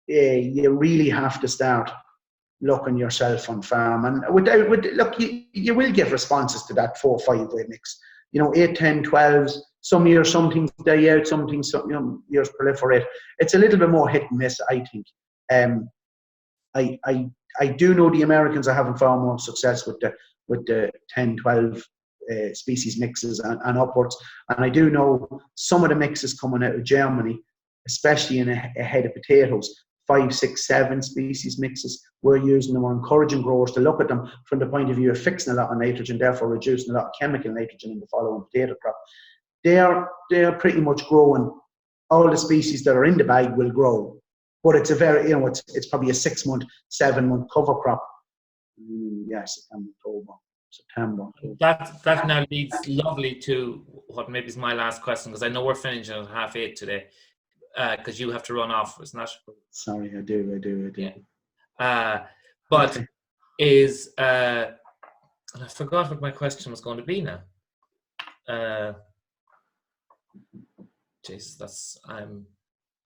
Speaker 3: you really have to start looking yourself on farm. And you will get responses to that 4 or 5 way mix. 8, 10, 12s. Some years, some things die out, some years proliferate. It's a little bit more hit and miss, I think. I do know the Americans are having far more success with the 10, 12 species mixes and upwards. And I do know some of the mixes coming out of Germany, especially in a head of potatoes, 5, 6, 7 species mixes. We're using them. We're encouraging growers to look at them from the point of view of fixing a lot of nitrogen, therefore reducing a lot of chemical nitrogen in the following potato crop. They're pretty much growing. All the species that are in the bag will grow, but it's a very, it's probably a 6-month, 7-month cover crop. September.
Speaker 1: That now leads lovely to what maybe is my last question, because I know we're finishing at 8:30 today, because you have to run off, isn't that?
Speaker 3: Sorry, I do.
Speaker 1: Yeah. But okay. And I forgot what my question was going to be now. Jeez,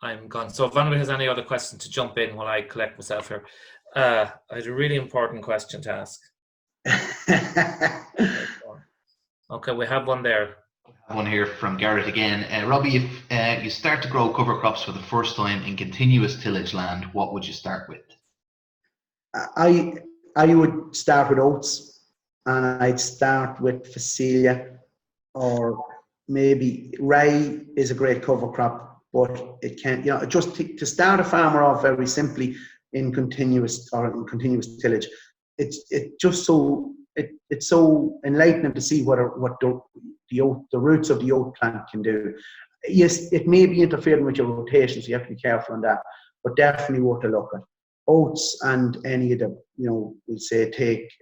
Speaker 1: I'm gone. So if anybody has any other questions, to jump in while I collect myself here. I had a really important question to ask. Okay, we have one there.
Speaker 2: One here from Garrett again. Robbie, if you start to grow cover crops for the first time in continuous tillage land, what would you start with?
Speaker 3: I would start with oats, and I'd start with Phacelia, or maybe rye is a great cover crop, but it can't, just to start a farmer off very simply in continuous tillage. It's so enlightening to see what the roots of the oat plant can do. Yes, it may be interfering with your rotation, so you have to be careful on that, but definitely worth a look at. Oats and any of the, we'll say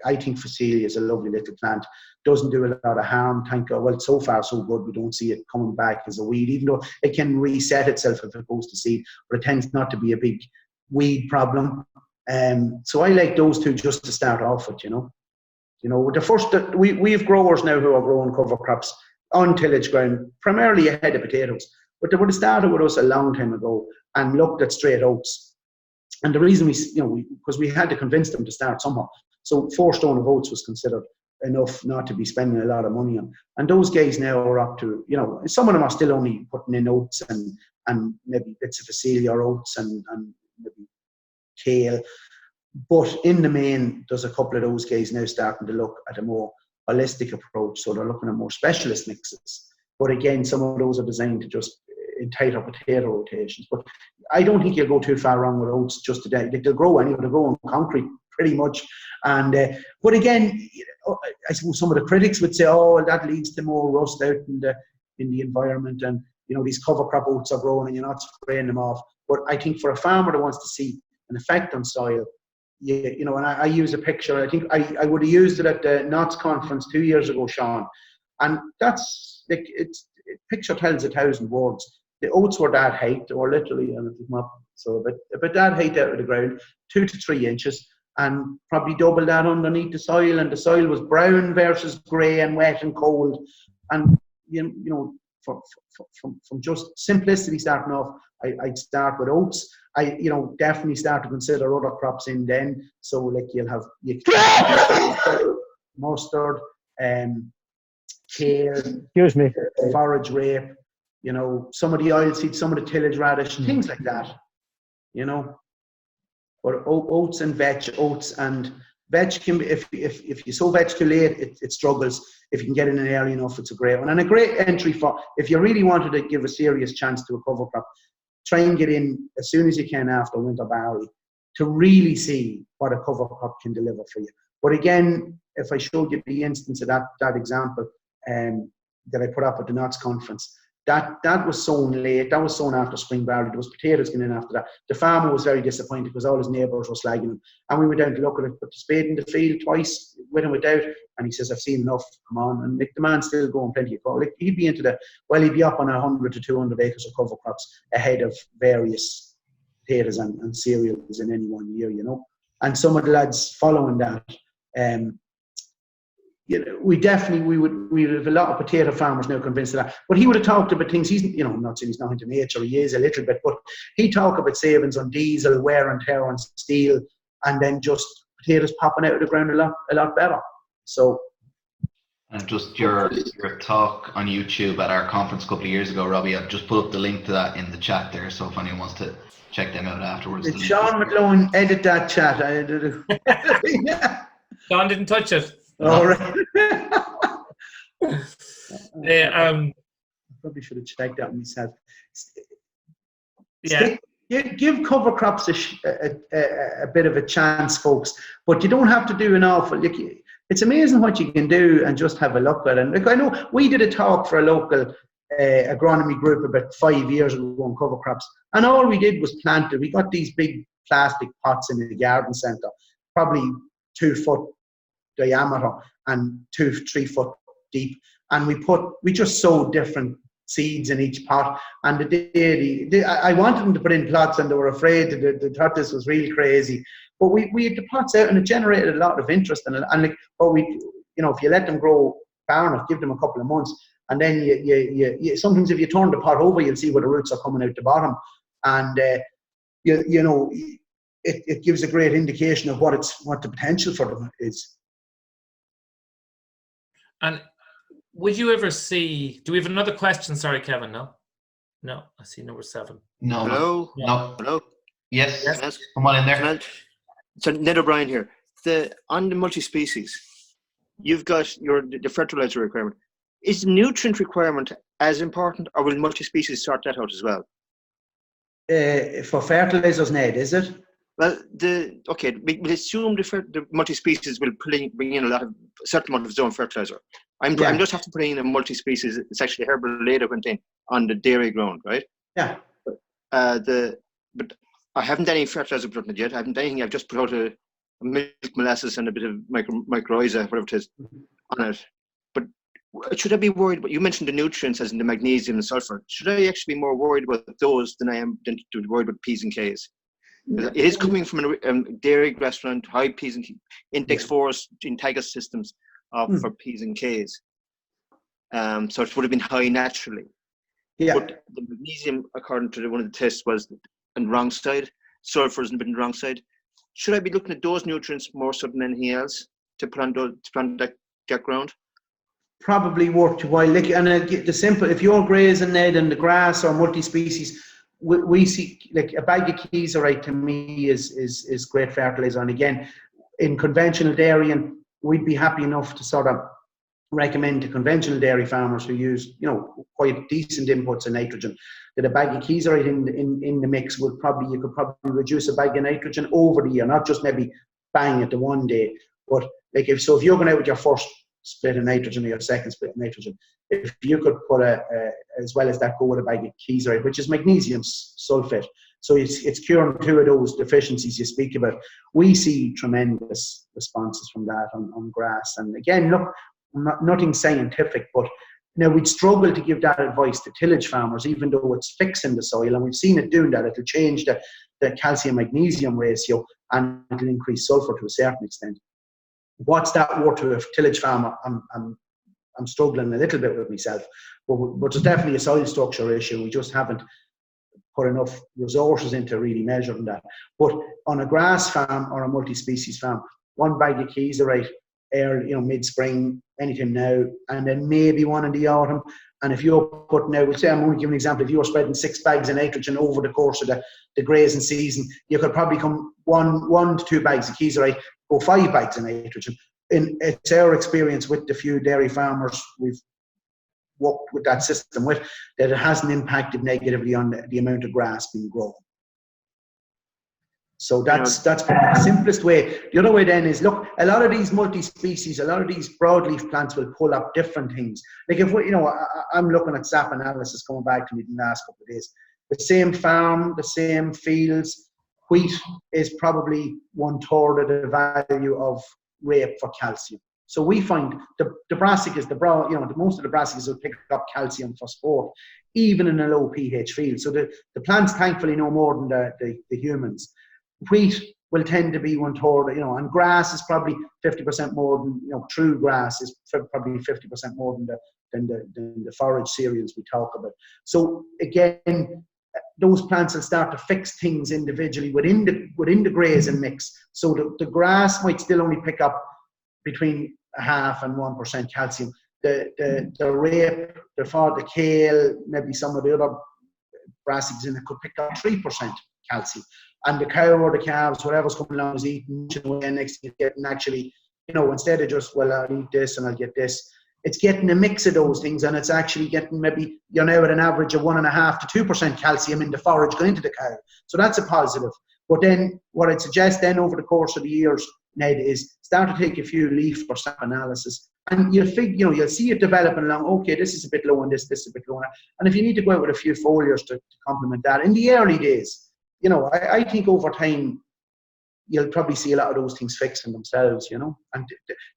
Speaker 3: I think Phacelia is a lovely little plant. Doesn't do a lot of harm, thank God. Well, so far so good. We don't see it coming back as a weed, even though it can reset itself if it goes to seed, but it tends not to be a big weed problem. So I like those two just to start off with, the first, we have growers now who are growing cover crops on tillage ground, primarily ahead of potatoes, but they would have started with us a long time ago and looked at straight oats. And the reason because we had to convince them to start somehow. So 4 stone of oats was considered enough not to be spending a lot of money on. And those guys now are up to, some of them are still only putting in oats and maybe bits of Phacelia or oats and maybe kale. But in the main, there's a couple of those guys now starting to look at a more holistic approach. So they're looking at more specialist mixes. But again, some of those are designed to just tighter potato rotations. But I don't think you'll go too far wrong with oats just today. They'll grow anywhere. They'll grow on concrete pretty much. And but again, I suppose some of the critics would say, "Oh, well, that leads to more rust out in the environment." And these cover crop oats are growing and you're not spraying them off. But I think for a farmer that wants to see an effect on soil, and I use a picture. I think I would have used it at the NOTS conference 2 years ago, Sean, and that's like picture tells 1,000 words. The oats were that height, they were literally, and it was not so, but that height out of the ground, 2 to 3 inches, and probably double that underneath the soil, and the soil was brown versus grey and wet and cold, and from just simplicity starting off, I'd start with oats. I definitely start to consider other crops in then. So like you'll have mustard, kale,
Speaker 5: Excuse me,
Speaker 3: forage rape, some of the oilseed, some of the tillage radish, things like that. But oats and veg can be, if you sow veg too late, it struggles. If you can get in early enough, it's a great one. And a great entry for, if you really wanted to give a serious chance to a cover crop, try and get in as soon as you can after winter barley to really see what a cover crop can deliver for you. But again, if I showed you the instance of that example that I put up at the NOTS conference, that was sown late. That was sown after spring barley. There was potatoes going in after that. The farmer was very disappointed because all his neighbours were slagging him. And we went down to look at it, put the spade in the field twice, with and without. And he says, I've seen enough, come on. And the man's still going plenty of cover. He'd be up on 100 to 200 acres of cover crops ahead of various potatoes and cereals in any one year, And some of the lads following that, we would have a lot of potato farmers now convinced of that. But he would have talked about things. I'm not saying he's not into nature. He is a little bit, but he talked about savings on diesel, wear and tear on steel, and then just potatoes popping out of the ground a lot better. So,
Speaker 2: and just your talk on YouTube at our conference a couple of years ago, Robbie, I've just put up the link to that in the chat there. So if anyone wants to check them out afterwards,
Speaker 3: did Sean McLowan edit that chat?
Speaker 1: Yeah. Sean didn't touch it.
Speaker 3: All right.
Speaker 1: I
Speaker 3: probably should have checked that myself.
Speaker 1: Yeah.
Speaker 3: Give cover crops a bit of a chance, folks, but you don't have to do an awful. It's amazing what you can do and just have a look at it. I know we did a talk for a local agronomy group about 5 years ago on cover crops, and all we did was plant it. We got these big plastic pots in the garden centre, probably 2 foot diameter and 2-3 foot deep, and we just sowed different seeds in each pot. And I wanted them to put in plots, and they were afraid. They thought this was really crazy. But we had the plots out, and it generated a lot of interest. And if you let them grow far enough, give them a couple of months, and then you sometimes if you turn the pot over, you'll see where the roots are coming out the bottom, and it gives a great indication of what the potential for them is.
Speaker 1: And would you ever see? Do we have another question? Sorry, Kevin. No. I see number 7.
Speaker 2: No.
Speaker 6: Hello.
Speaker 2: No.
Speaker 6: Hello.
Speaker 2: Yes.
Speaker 6: Yes.
Speaker 2: Come on in there.
Speaker 6: So Ned O'Brien here. On the multi-species, you've got the fertilizer requirement. Is the nutrient requirement as important, or will multi-species sort that out as well?
Speaker 3: For fertilizers, Ned, is it?
Speaker 6: Well, we'll assume the multi-species will bring in a certain amount of zone fertilizer. I'm just have to put in a multi-species. It's actually herbal later went in on the dairy ground, right?
Speaker 3: Yeah.
Speaker 6: But I haven't done any fertilizer put on it yet. I haven't done anything. I've just put out a milk molasses and a bit of mycorrhiza, whatever it is, on it. But should I be worried? But you mentioned the nutrients, as in the magnesium and sulfur. Should I actually be more worried about those than I am to be worried about P's and K's? It is coming from a dairy restaurant, high P's and K's, index 4s in Tiger systems for P's and K's. So it would have been high naturally.
Speaker 3: Yeah.
Speaker 6: But the magnesium, according to one of the tests, was on the wrong side. Sulfur is a bit on the wrong side. Should I be looking at those nutrients more so than anything else to plant that ground?
Speaker 3: Probably worth your while. If you're grazing, Ned, in the grass or multi-species, we see like a bag of Kieserite to me is great fertilizer. And again, in conventional dairying, we'd be happy enough to sort of recommend to conventional dairy farmers who use quite decent inputs of nitrogen that a bag of Kieserite in the mix you could probably reduce a bag of nitrogen over the year, not just maybe bang at the one day. But if you're going out with your first split of nitrogen or your second split of nitrogen, if you could put as well as that, go with a bag of kieserite, which is magnesium sulfate. So it's curing 2 of those deficiencies you speak about. We see tremendous responses from that on grass. And again, look, nothing scientific, but now we'd struggle to give that advice to tillage farmers, even though it's fixing the soil, and we've seen it doing that. It'll change the calcium-magnesium ratio, and it'll increase sulfur to a certain extent. What's that worth to a tillage farmer? I'm struggling a little bit with myself, but there's definitely a soil structure issue. We just haven't put enough resources into really measuring that. But on a grass farm or a multi-species farm, 1 bag of kieserite, mid-spring, anytime now, and then maybe 1 in the autumn. And if you're putting out, say, I'm only giving an example, if you're spreading 6 bags of nitrogen over the course of the grazing season, you could probably come 1 to 2 bags of kieserite, go 5 bags of nitrogen. It's our experience with the few dairy farmers we've worked with that system with, that it hasn't impacted negatively on the amount of grass being grown. So that's probably the simplest way. The other way then is, look, a lot of these multi-species, a lot of these broadleaf plants will pull up different things. Like if I'm looking at SAP analysis coming back to me in the last couple of days. The same farm, the same fields, wheat is probably 1/3 of the value of rape for calcium. So we find the brassicas, most of the brassicas will pick up calcium for sport, even in a low pH field. So the plants thankfully know more than the humans. Wheat will tend to be 1/3, and grass is probably 50% more than, true grass is probably 50% more than the forage cereals we talk about. So again, those plants will start to fix things individually within the grazing mix. So the grass might still only pick up between 0.5% and 1% calcium. The rape, the kale, maybe some of the other brassicas in it could pick up 3% calcium. And the cow or the calves, whatever's coming along, is eating away, next thing it's getting actually, instead of just, well, I'll eat this and I'll get this, it's getting a mix of those things, and it's actually getting, maybe you're now at an average of 1.5% to 2% calcium in the forage going into the cow. So that's a positive. But then what I'd suggest then over the course of the years, Ned, is start to take a few leaf or sap analysis, and you'll see it developing along. Okay, this is a bit low on this is a bit low on that. And if you need to go out with a few foliars to complement that in the early days, I think over time you'll probably see a lot of those things fixing themselves, and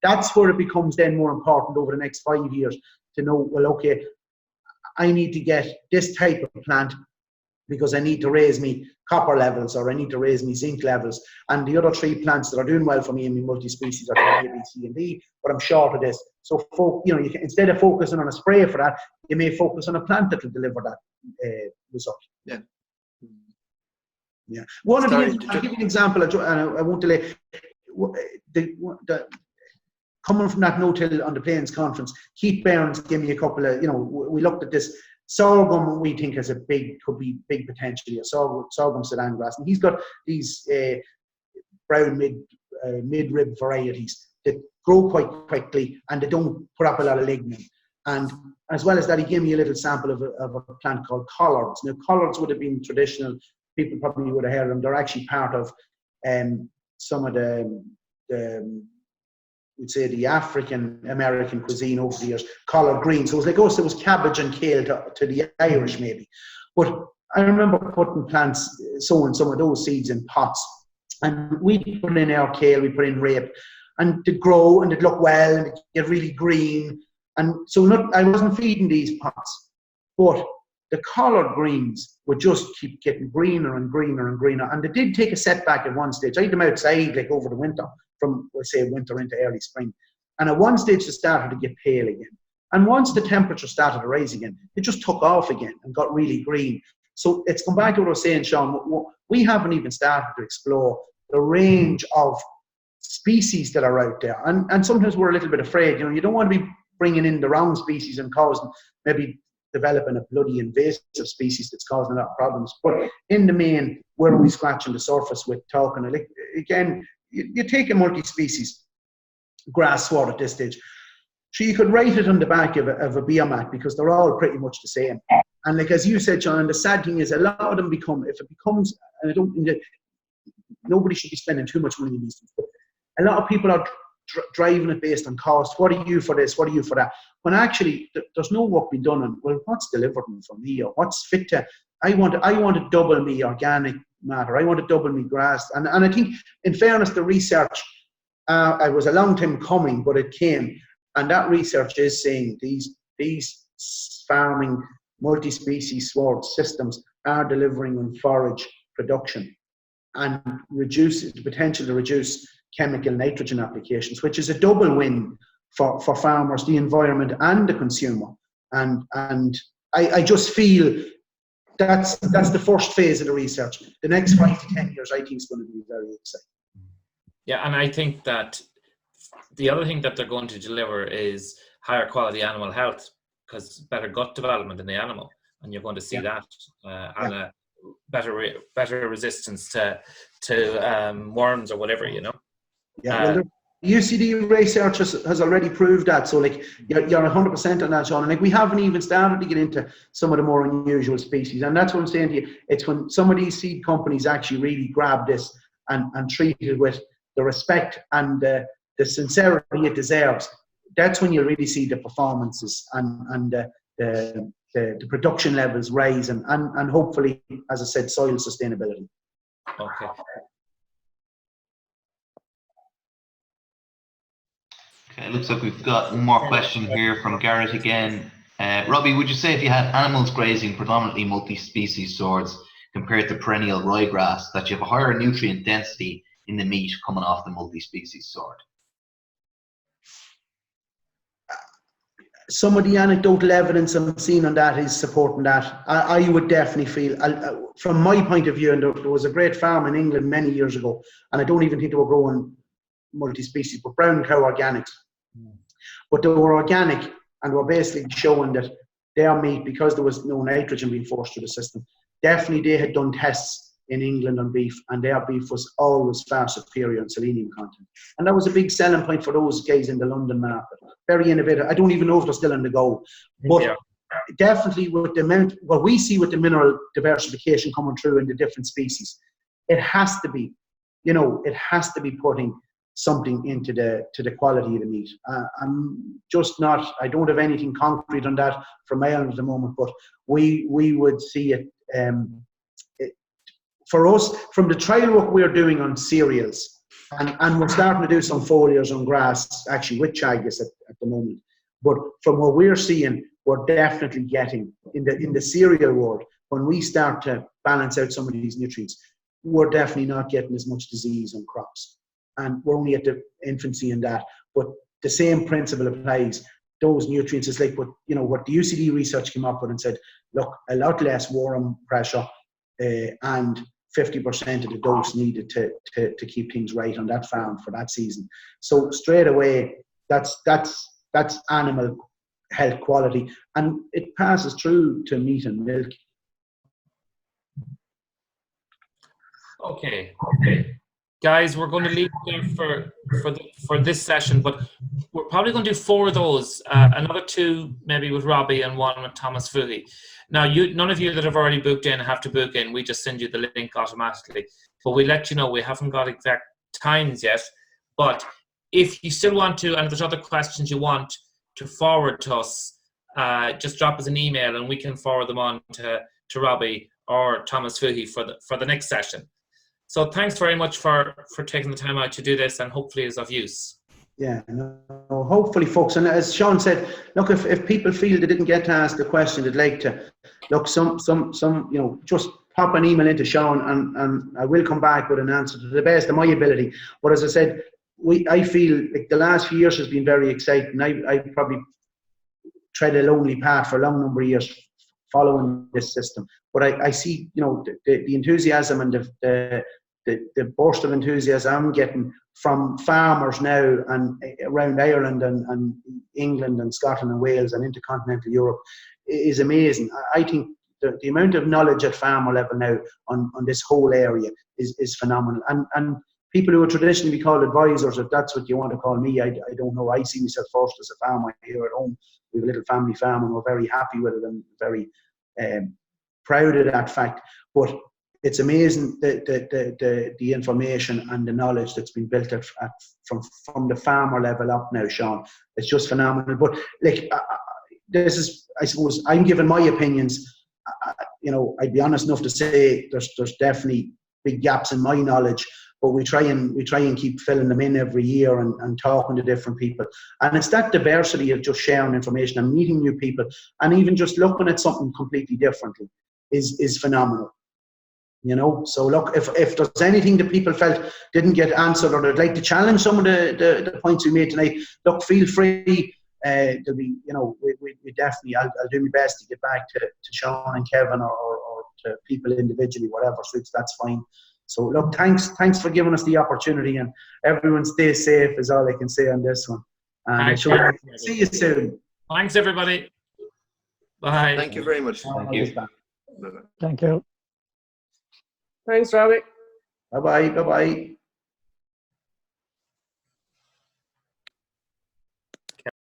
Speaker 3: that's where it becomes then more important over the next 5 years to know, well, okay, I need to get this type of plant because I need to raise me copper levels, or I need to raise me zinc levels, and the other 3 plants that are doing well for me in my multi-species are A, B, C, and D, but I'm short of this. So, instead of focusing on a spray for that, you may focus on a plant that will deliver that result.
Speaker 6: Yeah.
Speaker 3: Yeah. I'll give you an example, and I won't delay. Coming from that no-till on the Plains conference, Keith Burns gave me a couple of, we looked at this. Sorghum, we think could be big potential here. Sorghum Sudan grass, and he's got these brown mid-rib varieties that grow quite quickly and they don't put up a lot of lignin. And as well as that, he gave me a little sample of a plant called collards. Now, collards would have been traditional. People probably would have heard of them. They're actually part of some of we'd say the African American cuisine over the years, collard greens. So it was like us, it was cabbage and kale to the Irish maybe. But I remember sowing some of those seeds in pots, and we put in our kale, we put in rape, and they'd grow and they'd look well and they'd get really green. And so I wasn't feeding these pots, but the collard greens would just keep getting greener and greener and greener. And they did take a setback at one stage. I had them outside like over the winter, from, let's say, winter into early spring. And at one stage, they started to get pale again. And once the temperature started to rise again, it just took off again and got really green. So it's come back to what I was saying, Sean. We haven't even started to explore the range of species that are out there. And sometimes we're a little bit afraid. You don't want to be bringing in the wrong species and causing, maybe developing a bloody invasive species that's causing a lot of problems. But in the main, where are we scratching the surface with talking? Like, again, you take a multi-species grass sward at this stage. So you could write it on the back of a biomat because they're all pretty much the same. And like as you said, John, the sad thing is a lot of them becomes, and nobody should be spending too much money on these things, but a lot of people are driving it based on cost. What are you for this? What are you for that? When actually there's no work being done on, well, what's delivered for me, or what's fit to, I want to double me organic matter. I want to double me grass. And I think, in fairness, the research, it was a long time coming, but it came. And that research is saying these farming multi-species sward systems are delivering on forage production and reduce the potential to reduce chemical nitrogen applications, which is a double win for farmers, the environment, and the consumer. And I just feel that's the first phase of the research. The next 5 to 10 years, I think, is going to be very exciting.
Speaker 1: Yeah, and I think that the other thing that they're going to deliver is higher quality animal health, because better gut development in the animal, and you're going to see that, and a better resistance to worms or whatever, you know.
Speaker 3: Yeah, well, the UCD research has already proved that. So, like, you're 100% on that, Sean. And like, we haven't even started to get into some of the more unusual species. And that's what I'm saying to you. It's when some of these seed companies actually really grab this and treat it with the respect and the sincerity it deserves. That's when you really see the performances and the production levels rise, and hopefully, as I said, soil sustainability.
Speaker 1: Okay.
Speaker 2: Okay, looks like we've got one more question here from Garrett again. Robbie, would you say if you had animals grazing predominantly multi-species swords compared to perennial ryegrass, that you have a higher nutrient density in the meat coming off the multi-species sword?
Speaker 3: Some of the anecdotal evidence I'm seeing on that is supporting that. I would definitely feel, from my point of view, and there was a great farm in England many years ago, and I don't even think they were growing multi-species, but brown cow organics. But they were organic and were basically showing that their meat, because there was no nitrogen being forced through the system, definitely they had done tests in England on beef, and their beef was always far superior in selenium content. And that was a big selling point for those guys in the London market. Very innovative. I don't even know if they're still on the go. But definitely with the amount, what we see with the mineral diversification coming through in the different species, it has to be, it has to be putting something into the quality of the meat. I'm just not, I don't have anything concrete on that from my end at the moment, but we would see it, for us, from the trial work we're doing on cereals, and we're starting to do some foliars on grass, actually with chagas at the moment. But from what we're seeing, we're definitely getting, in the cereal world, when we start to balance out some of these nutrients, we're definitely not getting as much disease on crops. And we're only at the infancy in that. But the same principle applies. Those nutrients, is like what the UCD research came up with and said, look, a lot less worm pressure and 50% of the dose needed to keep things right on that farm for that season. So straight away, that's animal health quality, and it passes through to meat and milk.
Speaker 1: Okay. Guys, we're going to leave it there for this session, but we're probably going to do 4 of those. Another 2 maybe with Robbie and 1 with Thomas Fuhi. Now, none of you that have already booked in have to book in. We just send you the link automatically. But we let you know we haven't got exact times yet. But if you still want to, and if there's other questions you want to forward to us, just drop us an email and we can forward them on to Robbie or Thomas Fuhi for the next session. So thanks very much for taking the time out to do this, and hopefully it's of use.
Speaker 3: Yeah, hopefully, folks. And as Sean said, look, if people feel they didn't get to ask the question they'd like to, look, some just pop an email into Sean, and I will come back with an answer to the best of my ability. But as I said, I feel like the last few years has been very exciting. I probably tread a lonely path for a long number of years following this system. But I see, the enthusiasm and the burst of enthusiasm I'm getting from farmers now and around Ireland and England and Scotland and Wales and into continental Europe is amazing. I think the amount of knowledge at farmer level now on this whole area is phenomenal. And people who are traditionally called advisors, if that's what you want to call me, I don't know. I see myself first as a farmer here at home. We have a little family farm and we're very happy with it and very proud of that fact. But it's amazing the information and the knowledge that's been built from the farmer level up now, Sean. It's just phenomenal. But like, this is, I suppose, I'm giving my opinions. I'd be honest enough to say there's definitely big gaps in my knowledge, but we try and keep filling them in every year and talking to different people. And it's that diversity of just sharing information and meeting new people, and even just looking at something completely differently is phenomenal. So look, if there's anything that people felt didn't get answered, or they'd like to challenge some of the points we made tonight, look, feel free. There'll be, we definitely, I'll do my best to get back to Sean and Kevin or to people individually, whatever suits, that's fine. So look, thanks for giving us the opportunity, and everyone stay safe is all I can say on this one. And see you soon.
Speaker 1: Thanks, everybody. Bye.
Speaker 6: Thank you very much.
Speaker 2: Thank you.
Speaker 5: Thank you.
Speaker 7: Thanks, Robbie.
Speaker 3: Bye-bye. Bye-bye.